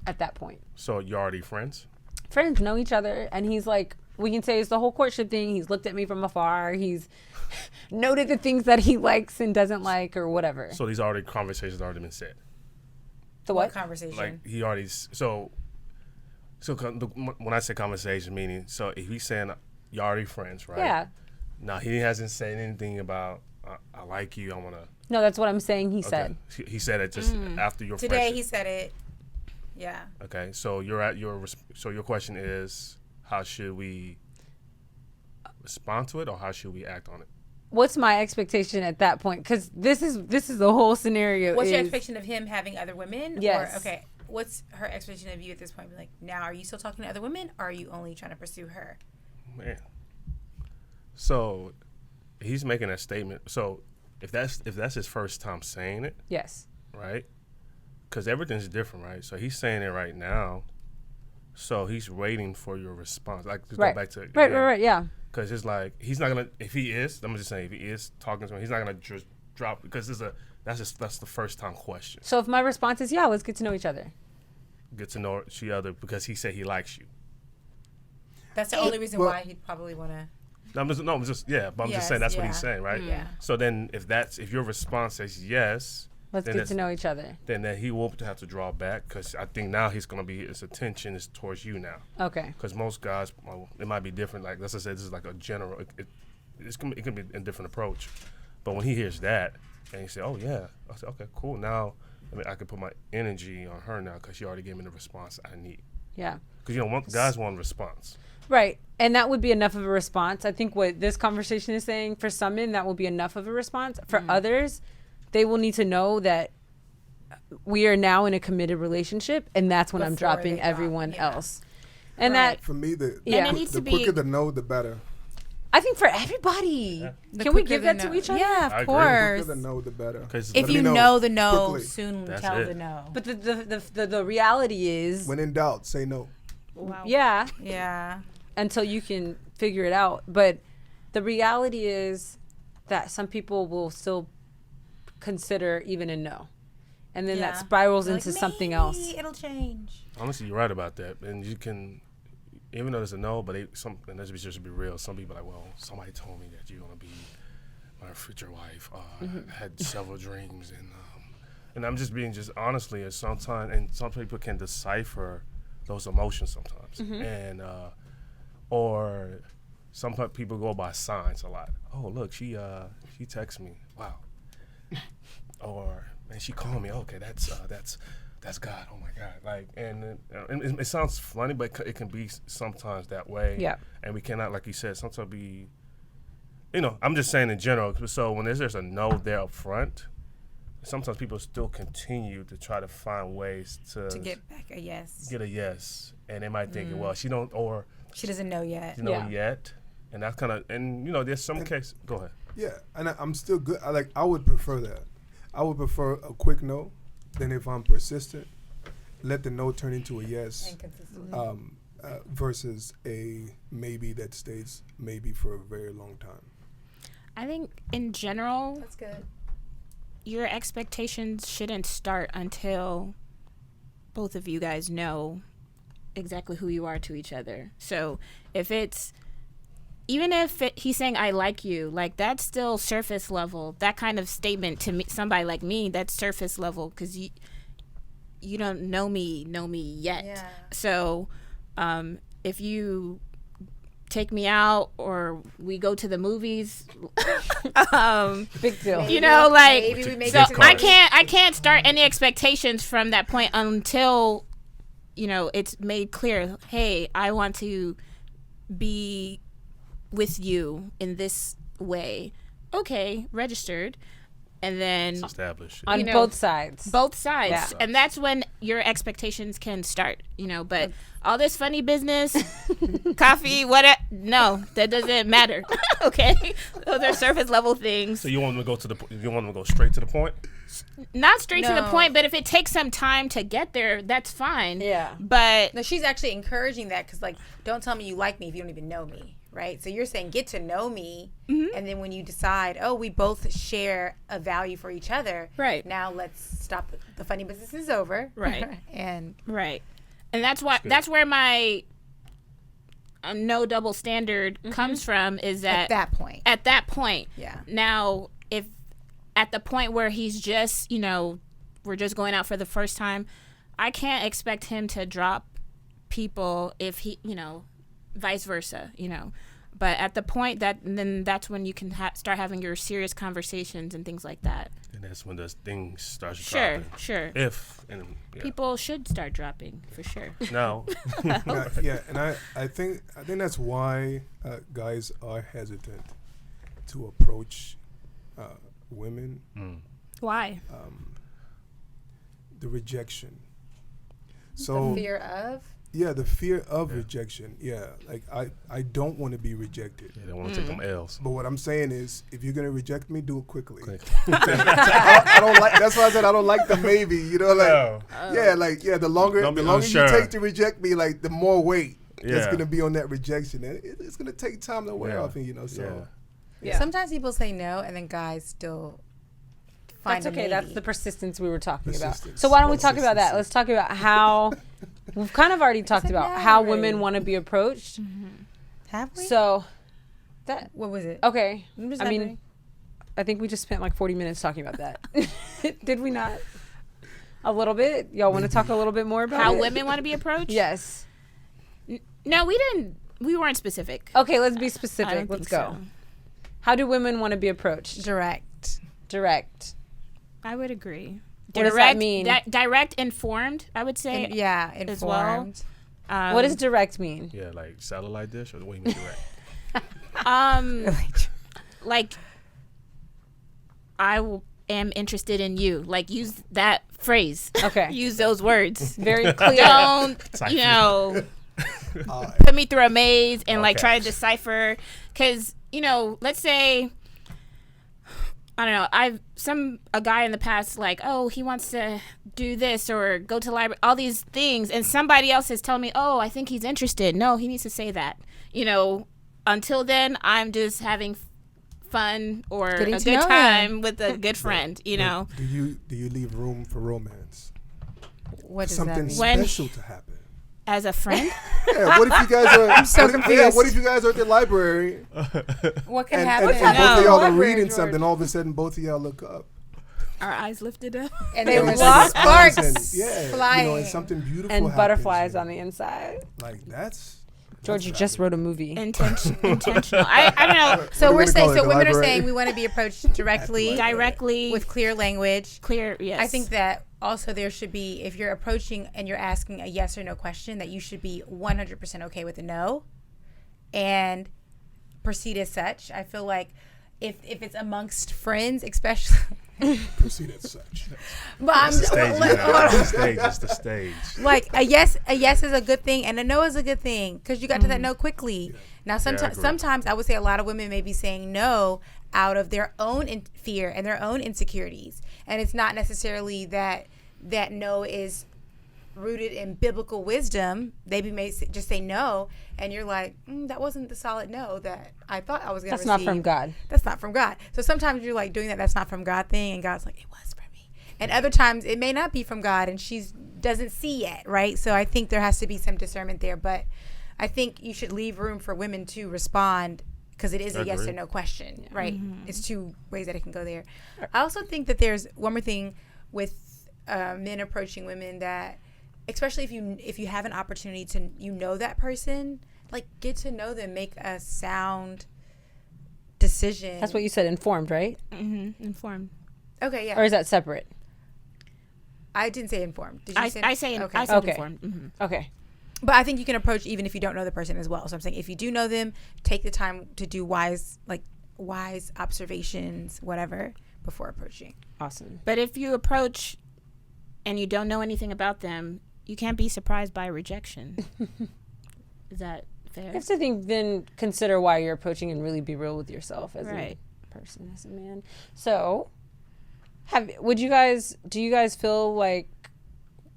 at that point? So you're already friends? Friends know each other, and he's like, we can say it's the whole courtship thing. He's looked at me from afar. He's noted the things that he likes and doesn't like or whatever. So these conversations already been said? The what? Conversation? Like he already, so when I say conversation, meaning, so if he's saying, you're already friends, right? Yeah. Now, he hasn't said anything about, I like you, I want to... No, that's what I'm saying he said. He said it just after your Today friendship. he said it. Yeah. Okay, so so your question is, how should we respond to it, or how should we act on it? What's my expectation at that point? Because this is the whole scenario. What's your expectation of him having other women? Yes. Or, okay, what's her expectation of you at this point? Like, now, are you still talking to other women, or are you only trying to pursue her? Man. So he's making that statement. So if that's his first time saying it, yes, right? Because everything's different, right? So he's saying it right now. So he's waiting for your response. Like, just go back to it. Right, yeah. Because it's like, he's not gonna. If he is, I'm just saying, if he is talking to him, he's not gonna just drop, because that's the first time question. So if my response is, yeah, let's get to know each other. Get to know each other because he said he likes you. That's the only reason why he'd probably want to. But I'm just saying that's what he's saying, right? Yeah. So then if your response says yes, let's get to know each other. Then he will have to draw back, because I think now his attention is towards you now. Okay. Because most guys, it might be different. Like, let's just say this is like a general. It can be a different approach. But when he hears that and he say, "Oh yeah," I say, "Okay, cool. Now, I can put my energy on her now, because she already gave me the response I need." Yeah. Because guys want a response. Right. And that would be enough of a response. I think what this conversation is saying, for some men, that will be enough of a response. For others, they will need to know that we are now in a committed relationship, and that's when I'm dropping everyone else. And that, For me, the Yeah. And it needs the to be- quicker the no, the better. I think for everybody. The Can we quicker give the that no. to each other? Yeah, I of agree. The course. quicker the no, the better. 'Cause If Let you me know the no, quickly. soon That's tell it. the no. But the reality is, When in doubt, say no. Wow. yeah, Yeah. until you can figure it out. But the reality is that some people will still consider even a no. And then that Yeah. spirals Like, into something maybe else. It'll change. Honestly, you're right about that, and you can, even though there's a no, but and let's just be real. Some people are like, well, somebody told me that you're gonna be my future wife. I had several dreams, and I'm just being honestly, and sometimes some people can decipher those emotions sometimes, and or some people go by signs a lot. Oh, look, she texts me. Wow. Or and she called me. Okay, that's God. Oh my God. Like, and it sounds funny, but it can be sometimes that way. Yeah. And we cannot, like you said, sometimes be. I'm just saying in general. So when there's a no there up front, sometimes people still continue to try to find ways to get back a yes. Get a yes, and they might think, well, she don't, or She doesn't know yet. you know Yeah. yet, and that's kind of, and there's some case. Go ahead. Yeah, and I'm still good. I would prefer that. I would prefer a quick no than if I'm persistent, let the no turn into a yes, versus a maybe that stays maybe for a very long time. I think in general, That's good. your expectations shouldn't start until both of you guys know exactly who you are to each other. So if it's, even if he's saying I like you, like that's still surface level. That kind of statement to me, somebody like me, that's surface level because you don't know me yet. Yeah. So if you take me out or we go to the movies, Big deal. you know, like, Maybe we make so it to the I can't start any expectations from that point until it's made clear, hey, I want to be with you in this way. Okay, registered. And then It's established. On both sides. both sides. Yeah. And that's when your expectations can start, but all this funny business, coffee, whatever, no, that doesn't matter. Okay? Those are surface level things. So you want them to go straight to the point? Not straight to the No. point, but if it takes some time to get there, that's fine. Yeah. But No, she's actually encouraging that because, like, don't tell me you like me if you don't even know me, right? So you're saying get to know me, and then when you decide, oh, we both share a value for each other, Right. now let's stop. The funny business is over, Right. and right. And that's where my no double standard comes from, is that at that point, yeah. yeah. Now, if at the point where he's just, we're just going out for the first time, I can't expect him to drop people if he, vice versa, But at the point then that's when you can start having your serious conversations and things like that. And that's when those things start Sure, dropping. sure. People should start dropping, for sure. No. Yeah, and I think that's why guys are hesitant to approach women. Why? The rejection. So The fear of. yeah, the fear of rejection. Yeah, like I don't want to be rejected. They don't want to take them L's. But what I'm saying is, if you're gonna reject me, do it quickly. Quick. I don't like. That's why I said I don't like the maybe. The longer Don't be you unsure. take to reject me, like the more weight that's Yeah. gonna be on that rejection, and it's gonna take time to wear Yeah. off. And so Yeah. Sometimes people say no, and then guys still find That's a okay. maybe. That's the persistence we were talking about. Persistence. So why don't we talk about that? Consistency. Let's talk about how we've kind of already talked said about that how already. women want to be approached. Have we? So that What was it? okay. I'm just I mean, wondering. I think we just spent like 40 minutes talking about that. Did we not? A little bit. Y'all want to talk a little bit more about How it? women want to be approached? Yes. No, we didn't. We weren't specific. Okay, let's be I specific. don't Let's think go. so. How do women want to be approached? Direct. Direct. I would agree. What does that mean? Direct, informed, I would say. Yeah, as well. informed. What does direct mean? Yeah, like satellite dish, or what do you mean direct? Like, am interested in you. Like, use that phrase. Okay. Use those words. Very clear. Don't, Type. put me through a maze and like Okay. try to decipher. Because let's say, I don't know, a guy in the past like, oh, he wants to do this or go to the library, all these things, and somebody else is telling me, oh, I think he's interested. No, he needs to say that. Until then, I'm just having fun or Getting a to good know time with a good friend. Do you leave room for romance? What does Something that mean? When- special to happen. As a friend, Yeah, what if you guys are? I'm so confused. What if you guys are at the library What can and happen? both No. of y'all are Library, reading George. something? All of a sudden, both of y'all look up. our eyes lifted up. And there And was it's like sparks eyes and, flying. and something beautiful And happens, butterflies on the inside. Like that's. George, you just wrote a movie. Intentional. I don't know. So What are we we're gonna saying, call it, so the women are library? saying we want to be approached directly, Directly with clear language. clear. Yes. I think that also there should be, if you're approaching and you're asking a yes or no question, that you should be 100% okay with a no and proceed as such. I feel like if it's amongst friends, especially. Proceed as such. But I'm It's the stage. It's the stage. It's the stage. like a yes is a good thing and a no is a good thing because you got to that no quickly. Now sometimes agree. sometimes I would say a lot of women may be saying no out of their own fear and their own insecurities, and it's not necessarily that no is rooted in biblical wisdom. They may just say no, and you're like, that wasn't the solid no that I thought I was going to That's receive. not from God. That's not from God. So sometimes you're like doing that's not from God thing, and God's like, it was for me. And other times it may not be from God, and she doesn't see yet, right? So I think there has to be some discernment there. But I think you should leave room for women to respond because it is a yes or no question, right? It's two ways that it can go there. I also think that there's one more thing with men approaching women that, especially if you have an opportunity to that person, like get to know them, make a sound decision. That's what you said, informed, right? Informed. Okay, yeah. Or is that separate? I didn't say informed. Did you I say? say Okay. I said Okay. informed. Mm-hmm. Okay. But I think you can approach even if you don't know the person as well. So I'm saying if you do know them, take the time to do wise observations, whatever, before approaching. Awesome. But if you approach and you don't know anything about them, you can't be surprised by rejection. Is that fair? You have to then consider why you're approaching and really be real with yourself as Right. a person, as a man. So, do you guys feel like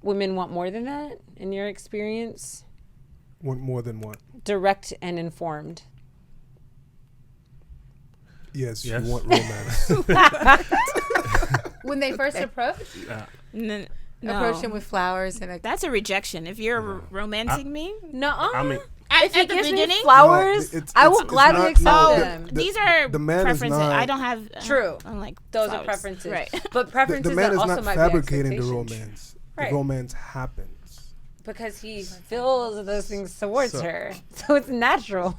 women want more than that in your experience? Want more than one? Direct and informed. Yes, Yes. you want romance. When they first approach No. them with flowers and That's a rejection. If you're romancing me, No, I mean, at he the gives me beginning, flowers, No, it's- I will it's gladly not- accept no, them. these are the man is preferences. not- I don't have. True. I'm like Those flowers. are preferences. right? But the preferences man that is also not might fabricating be the expectations. romance. Right. The romance happens. Because he feels those things towards So- her. So it's natural.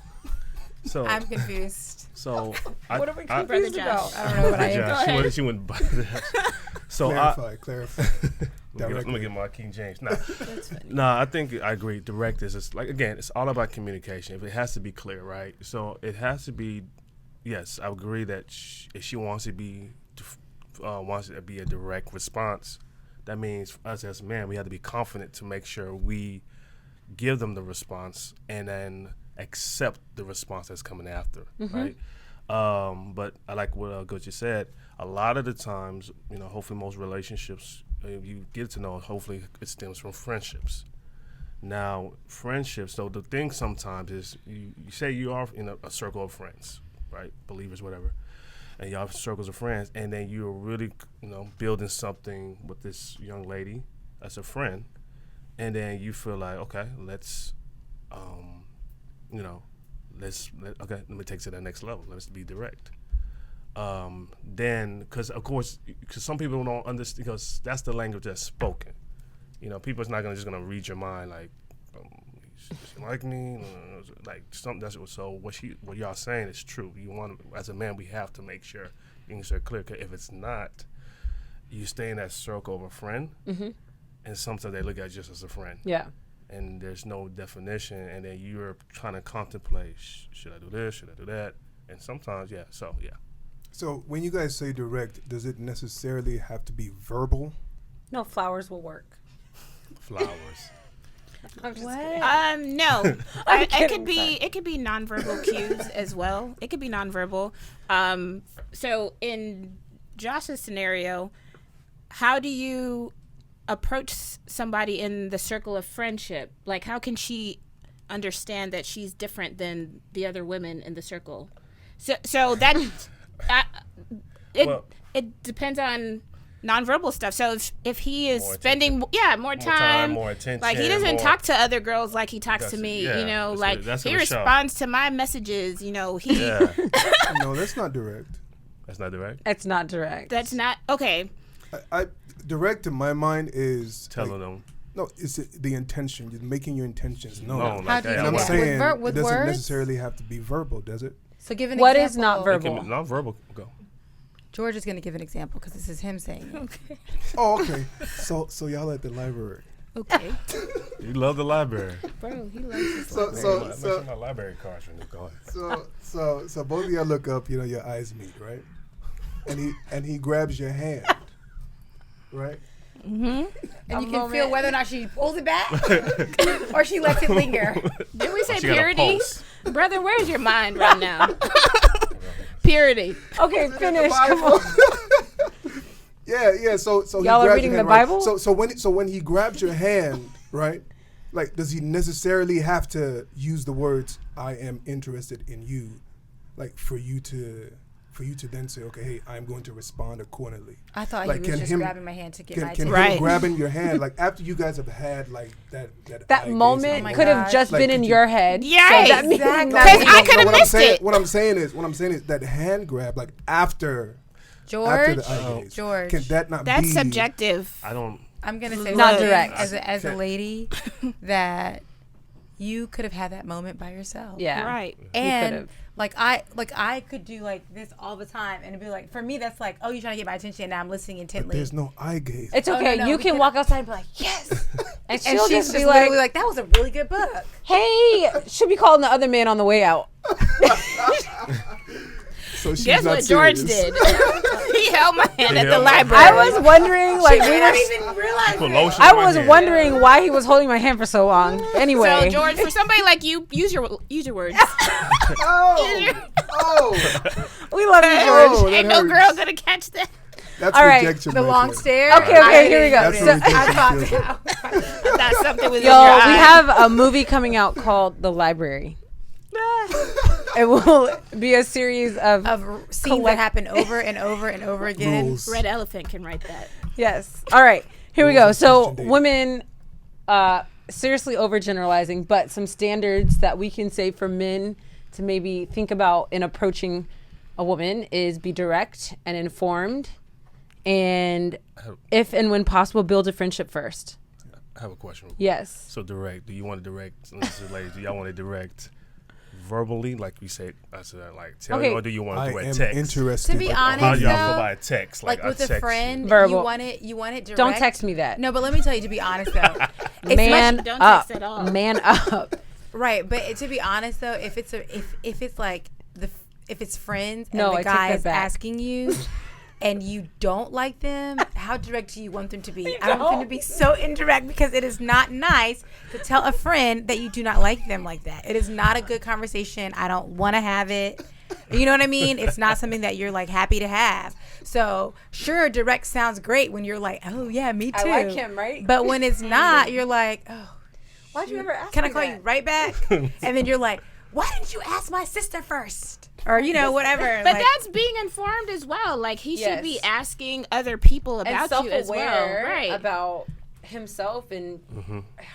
so I'm confused. so What are we Brother confused Josh. about? I don't know what I am. Yeah, she went by that. So Clarify. let me get my King James. Nah, I think I agree. Direct is like, again, it's all about communication. If it has to be clear, right? So it has to be. Yes, I agree that if she wants to be wants it to be a direct response, that means us as men, we have to be confident to make sure we give them the response and then accept the response that's coming after, right? But I like what Ogechi said. A lot of the times, hopefully most relationships you get to know, hopefully it stems from friendships. Now, friendships, so the thing sometimes is you say you are in a circle of friends, right? Believers, whatever. And y'all have circles of friends, and then you're really, building something with this young lady as a friend, and then you feel like, okay, let me take it to the next level. Let's be direct. Then, because some people don't understand, because that's the language that's spoken. People's not just gonna read your mind like, she like me, like something. So what y'all saying is true. You want, as a man, we have to make sure things are clear. 'Cause if it's not, you stay in that circle of a friend, and sometimes they look at you just as a friend. Yeah. And there's no definition, and then you're trying to contemplate, should I do this, should I do that? And sometimes, yeah. So when you guys say direct, does it necessarily have to be verbal? No, flowers will work. Flowers. I'm just What? kidding. No, it kidding, could be nonverbal cues as well. It could be nonverbal. So in Josh's scenario, how do you approach somebody in the circle of friendship? Like, how can she understand that she's different than the other women in the circle? So that it depends on nonverbal stuff. So if he is More spending more time, more attention, like he doesn't more- talk to other girls like he talks to That's- me, yeah, you know, that's like what- that's he gonna show. responds to my messages, you know, he Yeah, No, that's not direct. that's not direct. It's not direct. that's not okay. I direct in my mind is Telling them. no, it's the intention. You're making your intentions known. No, How like do you that. And I'm do that? saying With it doesn't words? necessarily have to be verbal, does it? So give an What example. is not It verbal? can be non-verbal. Go. George is going to give an example because this is him saying it. Okay. Oh, okay. So y'all at the library. Okay. You love the library. Bro, he loves his So library. so Mention my library cards when you go ahead. so both of y'all look up. You know, your eyes meet, right? And he grabs your hand, right? And A you can moment. feel whether or not she pulls it back or she lets it linger. Did we say She got a purity? pulse. Brother, where's your mind right now? Purity. Okay, finish. Come on. Yeah. So he Y'all are grabs reading your hand, the right? Bible? So when he grabs your hand, right? Like, does he necessarily have to use the words "I am interested in you," like for you to then say, okay, hey, I'm going to respond accordingly. I thought Like, he can was just him- grabbing my hand to get my Can attention. Right. him grabbing your hand, like after you guys have had like that That eye moment Oh my could have gosh. just Like, been could in you- your head. Yeah, So that means exactly. that Because means- I could have what I'm missed saying, it. What I'm saying is that hand grab, like after George, the eye gaze, George. can that not That's be subjective. I don't. I'm going to say Not something direct. as a Okay. lady that you could have had that moment by yourself. Yeah. Right. And could've. I could do like this all the time and it'd be like, for me that's like, oh, you're trying to get my attention and now I'm listening intently. There's no eye gaze. It's Oh, okay. no, You we can can- walk outside and be like, yes. And and she'll she's just just be literally like, like, that was a really good book. hey, she'll be calling the other man on the way out. So she's Guess not what George serious. did? He held my hand at the held my hand. library. I was wondering, like, we I were, didn't even realize Put it. lotion I in my was hand. wondering why he was holding my hand for so long. Anyway. So George, for somebody like you, use your words. Oh, We love you, George. Oh, that Ain't no hurts. girl gonna catch that. that's All right, rejection. The right long there. stare. Okay, here we go. That's So- what rejection I feels like. thought That's something with Yo, your we eye. have a movie coming out called The Library. It will be a series of of scenes that happen over and over and over again. Rules. Red Elephant can write that. yes. All right, here we go. Rules of So Christian dating. women, seriously overgeneralizing, but some standards that we can say for men to maybe think about in approaching a woman is be direct and informed, and if and when possible, build a friendship first. I have a question. Yes. So direct. Do you want to direct? Ladies, do y'all want to direct verbally, like we said? I said, like tell Okay. you, or do you want I to do a am text? interested. To be in- honest, How do y'all though, feel by text? Like I with a text friend, Verbal. you want it direct. Don't text me that. No, but let me tell you, to be honest though, it's Man Don't up. text at all. Man up. right. But to be honest though, if it's like if it's friends and No, I the take guy that is back. asking you and you don't like them, how direct do you want them to be? I want them to be so indirect because it is not nice to tell a friend that you do not like them like that. It is not a good conversation. I don't want to have it. You know what I mean? It's not something that you're like happy to have. So sure, direct sounds great when you're like, oh yeah, me too. I like him, right? But when it's not, you're like, oh, Why'd you ever ask can I me call that? you right back? And then you're like, why didn't you ask my sister first? Or, you know, whatever. But like, that's being informed as well. Like he should be Yes. asking other people And about you as well. self-aware Right. about himself and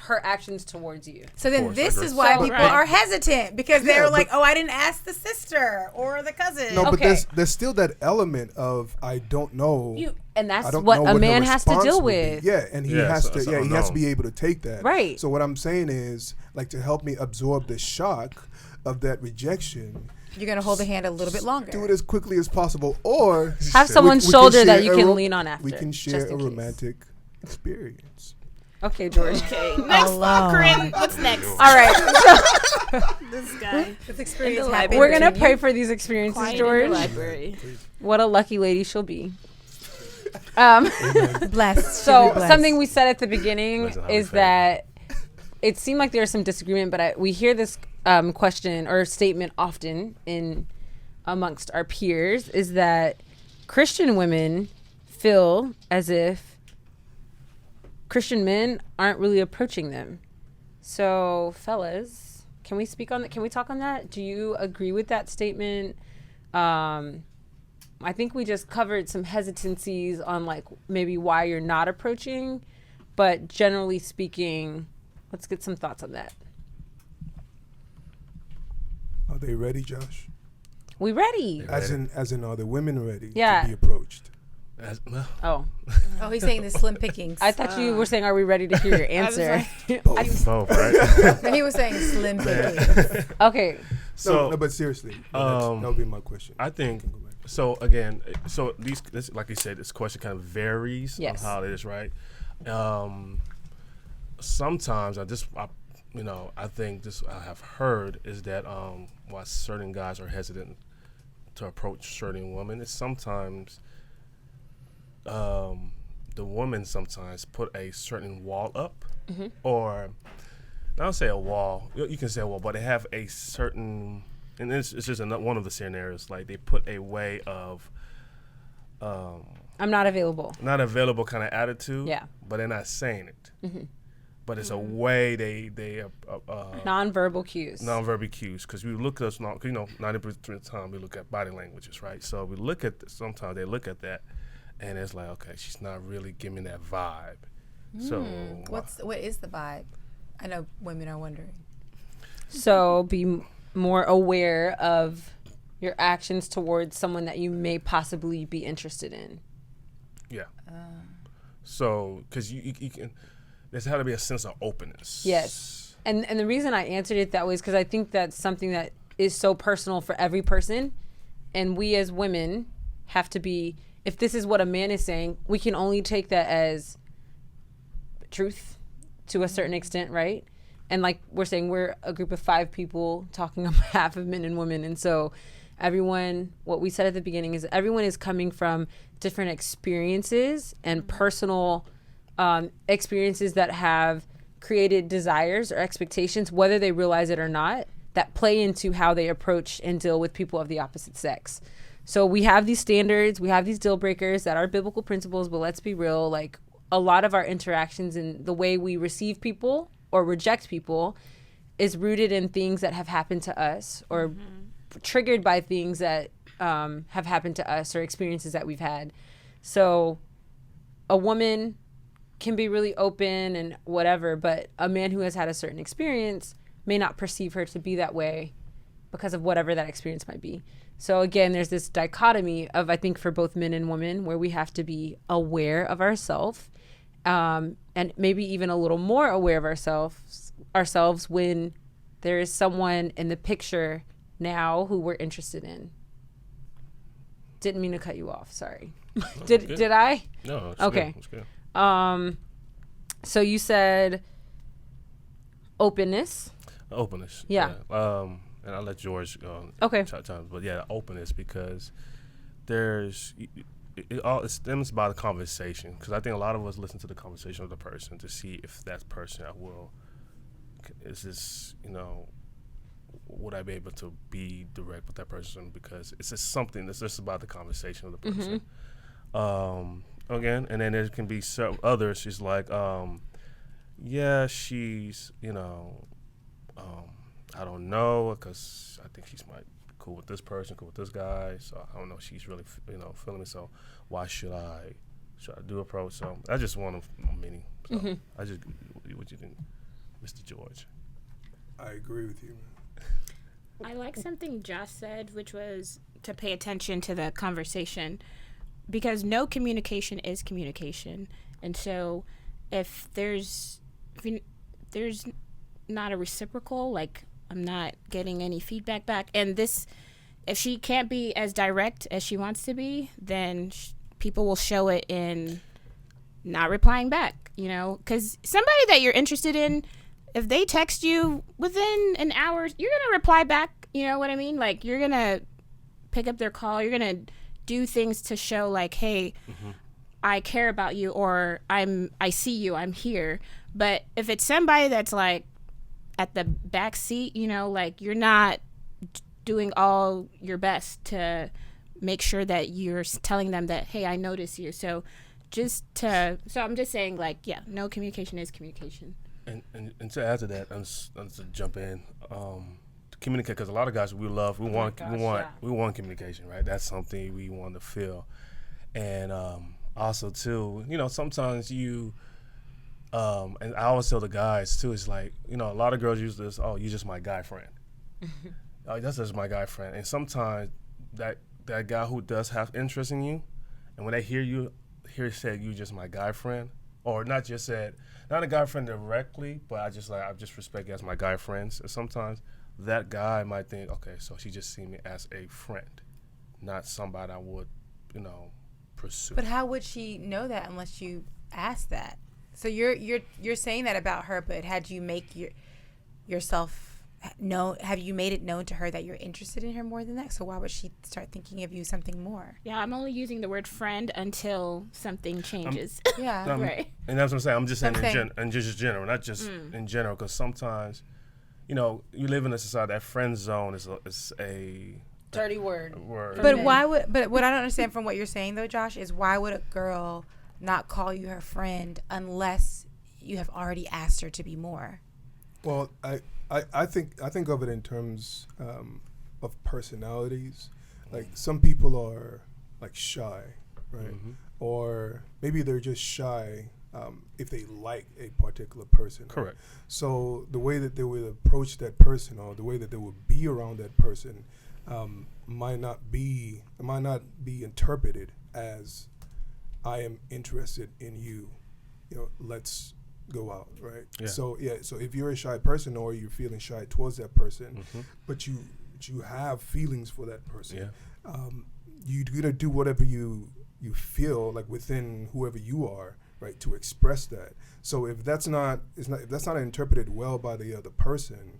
her actions towards you. so then course, this I is agree. why So- people Right. are hesitant because they're but- like, oh, I didn't ask the sister or the cousin. No, but Okay. there's still that element of I don't know. And that's I don't what know a her man has to response deal would be. with. Yeah, and he Yeah, has so- to. so Yeah, he has to no. be able to take that. Right. So what I'm saying is, like, to help me absorb the shock of that rejection, You're going to hold the hand a little bit longer. do it as quickly as possible, or Have someone's we can shoulder that share you a can lean on after. We can share just a in case. romantic experience. Okay, George. Okay. Next, Alone. Corinne. What's next? All right. This guy. This experience In the happened We're going to between pray you. for these experiences, Quiet in the George. library. What a lucky lady she'll be. Blessed. So Truly blessed. something we said at the beginning Blessed and highly is favored. that it seemed like there's some disagreement, but we hear this question or statement often in amongst our peers is that Christian women feel as if Christian men aren't really approaching them. So, fellas, can we speak on that? Can we talk on that? Do you agree with that statement? I think we just covered some hesitancies on like maybe why you're not approaching, but generally speaking, let's get some thoughts on that. Are they ready, Josh? We ready? As in, are the women ready Yeah. to be approached? Oh, Oh, he's saying the slim pickings. I thought you were saying, are we ready to hear your answer? Both, right? But he was saying slim pickings. Okay. So, no, but seriously, that would be my question. I think You can go back. so. Again, so this, like you said, this question kind of varies Yes. on how it is, right? Sometimes I think this I have heard is that why certain guys are hesitant to approach certain women is sometimes the women sometimes put a certain wall up, or I don't say a wall. You can say a wall, but they have a certain, and it's just one of the scenarios. Like they put a way of I'm not available. not available kind of attitude. Yeah. But they're not saying it. But it's a way they Nonverbal cues. nonverbal cues, because we look at us, 90% of the time we look at body languages, right? So we look at sometimes they look at that, and it's like, okay, she's not really giving that vibe. So What is the vibe? I know women are wondering. So be more aware of your actions towards someone that you may possibly be interested in. yeah. So because you can, there's had to be a sense of openness. Yes. And the reason I answered it that way is because I think that's something that is so personal for every person. And we as women have to be, if this is what a man is saying, we can only take that as truth to a certain extent, right? And like we're saying, we're a group of 5 people talking on behalf of men and women. And so everyone, what we said at the beginning is everyone is coming from different experiences and personal experiences that have created desires or expectations, whether they realize it or not, that play into how they approach and deal with people of the opposite sex. So we have these standards, we have these deal breakers that are biblical principles, but let's be real, like a lot of our interactions and the way we receive people or reject people is rooted in things that have happened to us or triggered by things that have happened to us or experiences that we've had. So a woman can be really open and whatever, but a man who has had a certain experience may not perceive her to be that way because of whatever that experience might be. So again, there's this dichotomy of, I think, for both men and women, where we have to be aware of ourselves, and maybe even a little more aware of ourselves when there is someone in the picture now who we're interested in. Didn't mean to cut you off. Sorry. Did I? No. It's Okay. Good. It's good. So you said openness. Openness. Yeah. And I'll let George Okay. time. But yeah, openness, because there's it stems by the conversation, because I think a lot of us listen to the conversation of the person to see if that person is this, would I be able to be direct with that person, because it's just something that's just about the conversation of the person. Again, and then there can be others. She's like, yeah, she's, I don't know, because I think she's might be cool with this person, cool with this guy. So I don't know if she's really, feeling me. So why should I do approach? So that's just one of many. So I just, what you think, Mr. George? I agree with you, man. I like something Josh said, which was to pay attention to the conversation, because no communication is communication. And so if there's not a reciprocal, like I'm not getting any feedback back, and if she can't be as direct as she wants to be, then people will show it in not replying back, because somebody that you're interested in, if they text you within an hour, you're going to reply back. You know what I mean? Like, you're going to pick up their call. You're going to do things to show, like, hey, I care about you, or I see you, I'm here. But if it's somebody that's like at the back seat, you know, like you're not doing all your best to make sure that you're telling them that, hey, I notice you. So I'm just saying, like, yeah, no, communication is communication. And to add to that, I'm to jump in, to communicate, because a lot of guys we want communication, right? That's something we want to feel, and also too, you know, sometimes you, and I always tell the guys too, it's like, you know, a lot of girls use this, oh, you're just my guy friend, oh, that's just my guy friend, and sometimes that guy who does have interest in you, and when they hear said you just my guy friend, or not a guy friend directly, but I just respect you as my guy friends. And sometimes that guy might think, okay, so she just see me as a friend, not somebody I would, you know, pursue. But how would she know that unless you ask that? So you're saying that about her, but had you make yourself know? Have you made it known to her that you're interested in her more than that? So why would she start thinking of you something more? Yeah, I'm only using the word friend until something changes. Right. And that's what I'm saying. I'm just saying in general, not just in general, because sometimes, you know, you live in a society that friend zone is a dirty word. But what I don't understand from what you're saying though, Josh, is why would a girl not call you her friend unless you have already asked her to be more? Well, I think of it in terms of personalities. Like some people are like shy, right? Mm-hmm. Or maybe they're just shy if they like a particular person. Correct. Right? So the way that they would approach that person, or the way that they would be around that person, might not be interpreted as, I am interested in you. You know, let's go out, right? Yeah. So if you're a shy person, or you're feeling shy towards that person, mm-hmm. but you have feelings for that person, you're gonna do whatever you feel like within whoever you are, right, to express that. So if that's not interpreted well by the other person,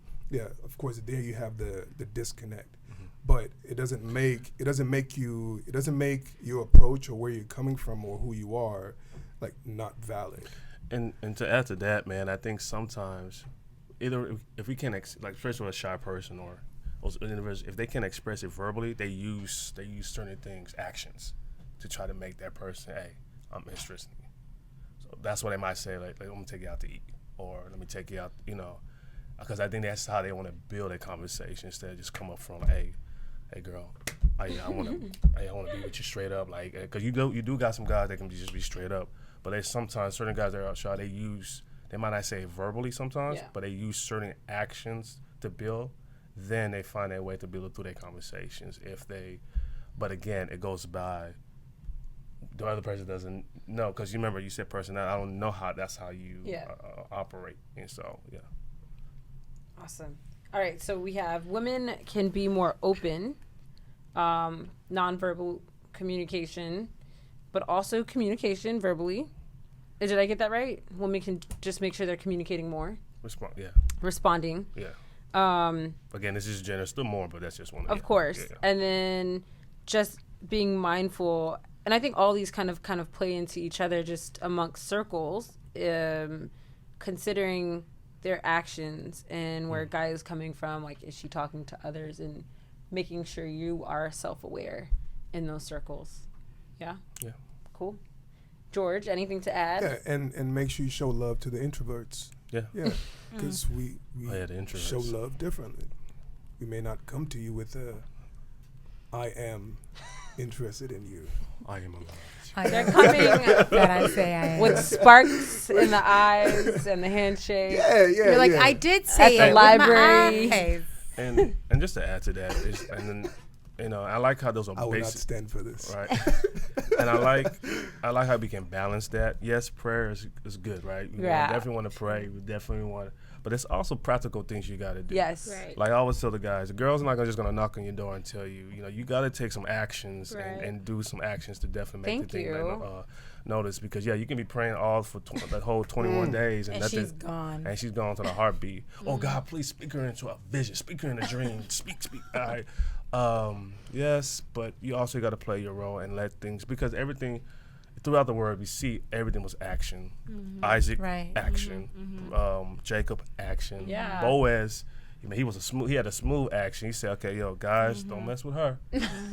of course there you have the disconnect. Mm-hmm. But it doesn't make your approach or where you're coming from or who you are like not valid. And to add to that, man, I think sometimes either if we can like especially with a shy person or individuals, if they can express it verbally, they use certain things, actions, to try to make that person, hey, I'm interested in you. So that's what they might say, like I'm gonna take you out to eat, or let me take you out, you know, because I think that's how they want to build a conversation instead of just come up from, hey girl, I want to be with you straight up, like, because you do got some guys that can just be straight up. But there's sometimes certain guys that are shy, they might not say it verbally sometimes, but they use certain actions to build. Then they find their way to build it through their conversations. But again, it goes by the other person doesn't know, because you remember you said personality. I don't know that's how you operate, and so Awesome. All right, so we have women can be more open, nonverbal communication, but also communication verbally. Did I get that right? Women can just make sure they're communicating more. Responding. Yeah. Again, this is generous, still more, but that's just one. Of course. Yeah. And then just being mindful, and I think all these kind of play into each other just amongst circles, considering their actions and where a guy is coming from, like is she talking to others, and making sure you are self-aware in those circles. Yeah. Cool. George, anything to add? Yeah, and make sure you show love to the introverts. Yeah. Because we show love differently. We may not come to you with I am interested in you. I am alive. They're coming that I say I am. with sparks in the eyes and the handshake. Yeah. You're like, I did say at it the library. With my eyes. And just to add to that, and then, you know, I like how those are I will basic. not stand for this. Right. And I like how we can balance that. Yes, prayer is good, right? We definitely want to pray. We definitely want, but it's also practical things you got to do. Yes. Right. Like I always tell the guys, the girl's not just gonna knock on your door and tell you, you know, you got to take some actions and do some actions to definitely make the thing notice. Because you can be praying all for the whole 21 days and nothing. She's gone. And she's gone to the heartbeat. Oh God, please speak her into a vision. Speak her in a dream. Speak. All right. Yes, but you also got to play your role and let things, because everything throughout the word, we see everything was action. Isaac, Right. action. Jacob, action. Yeah. Boaz, he had a smooth action. He said, "Okay, yo, guys, don't mess with her."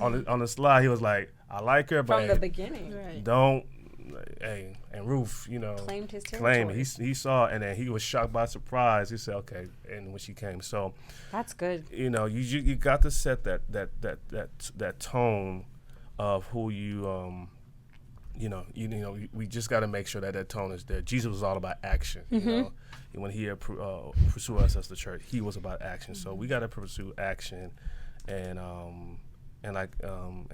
on the slide, he was like, "I like her, but From the beginning. Right. don't." Hey, and Ruth, Claimed his claimed territory. he saw, and then he was shocked by surprise. He said, "Okay," and when she came, so That's good. you got to set that tone of who we just got to make sure that tone is there. Jesus was all about action. When he pursued us as the church, he was about action. So we got to pursue action, and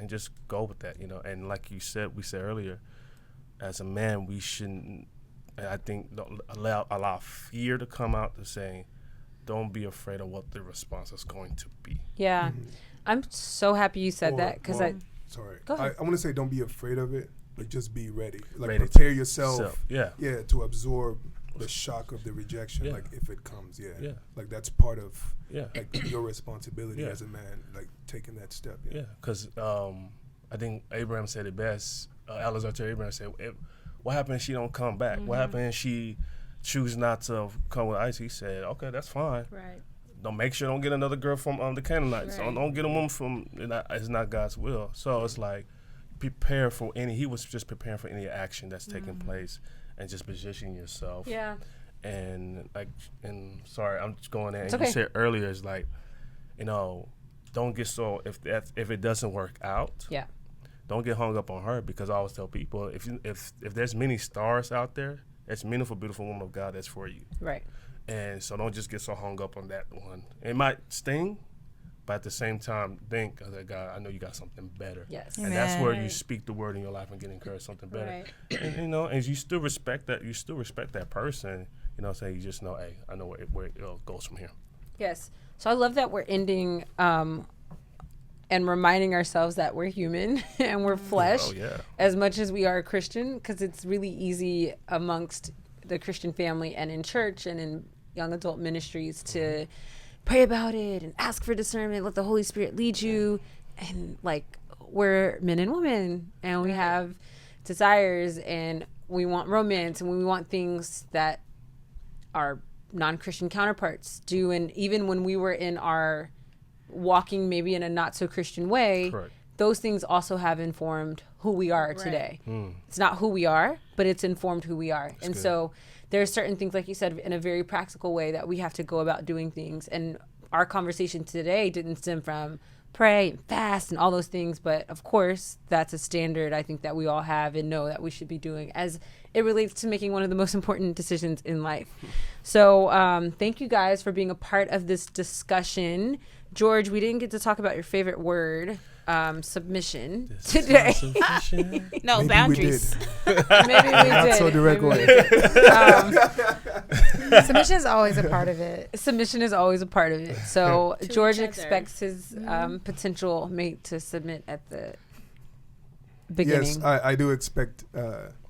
just go with that. And like we said earlier, as a man, we shouldn't. I think don't allow fear to come out to saying, don't be afraid of what the response is going to be. Yeah. I'm so happy you said that because Sorry. Go ahead. I want to say don't be afraid of it, but just be ready. Like Ready prepare yourself. To absorb the shock of the rejection. Yeah. Like if it comes, Yeah. Like that's part of Yeah. like your responsibility Yeah. as a man, like taking that step. Yeah, because I think Abraham said it best. Elazar to Abraham said, "What happened if she don't come back? What happened if she choose not to come with Isaac?" He said, "Okay, that's fine. Right. Don't make sure don't get another girl from the Canaanites. Right. Don't get a woman from it's not God's will." So it's like prepare for any. He was just preparing for any action that's taking place, and just positioning yourself. Yeah. And sorry, I'm just going there. It's And okay. you said earlier is like, don't get so if it doesn't work out. Yeah. Don't get hung up on her, because I always tell people if there's many stars out there, it's meaningful, beautiful woman of God that's for you. Right. And so don't just get so hung up on that one. It might sting, but at the same time, think, God, I know you got something better. Yes. And that's where you Right. speak the word in your life and get encouraged something better. Right. And and you still respect that. You still respect that person. You just know, hey, I know where it goes from here. Yes. So I love that we're ending and reminding ourselves that we're human and we're flesh Oh yeah. as much as we are Christian, because it's really easy amongst the Christian family and in church and in young adult ministries to pray about it and ask for discernment, let the Holy Spirit lead you. And like, we're men and women and we have desires and we want romance and we want things that our non-Christian counterparts do. And even when we were in our walking maybe in a not so Christian way, Correct. those things also have informed who we are today. It's not who we are, but it's informed who we are. And good. so there are certain things, like you said, in a very practical way that we have to go about doing things. And our conversation today didn't stem from pray and fast and all those things, but of course that's a standard I think that we all have and know that we should be doing as it relates to making one of the most important decisions in life. So thank you guys for being a part of this discussion. George, we didn't get to talk about your favorite word, submission, today. No, Maybe boundaries. we did. Maybe we did. So direct Maybe we way. did. Submission is always a part of it. Submission is always a part of it. So To George each other. expects his potential mate to submit at the beginning. Yes, I do expect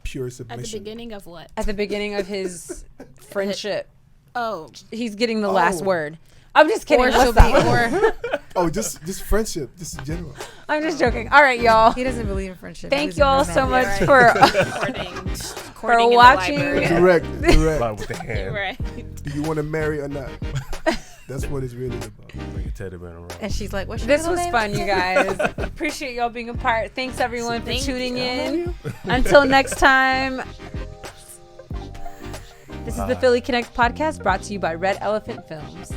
pure At submission. the beginning of what? At the beginning of his friendship. Oh, He's getting the last Oh. word. I'm just kidding. Or What's she'll that? be, or Oh, just friendship, just in general. I'm just joking. All right, y'all. he doesn't believe in friendship. He Thank believes in y'all so much romance. for courting in the watching. library. Direct. Like with the hand. Right. Do you want to marry or not? That's what it's really about. Bring your teddy bear around. And she's like, what's your This middle was name? fun, you guys. Appreciate y'all being a part. Thanks everyone for Thank tuning you. in. Until next time. This is the Philly Connect podcast brought to you by Red Elephant Films.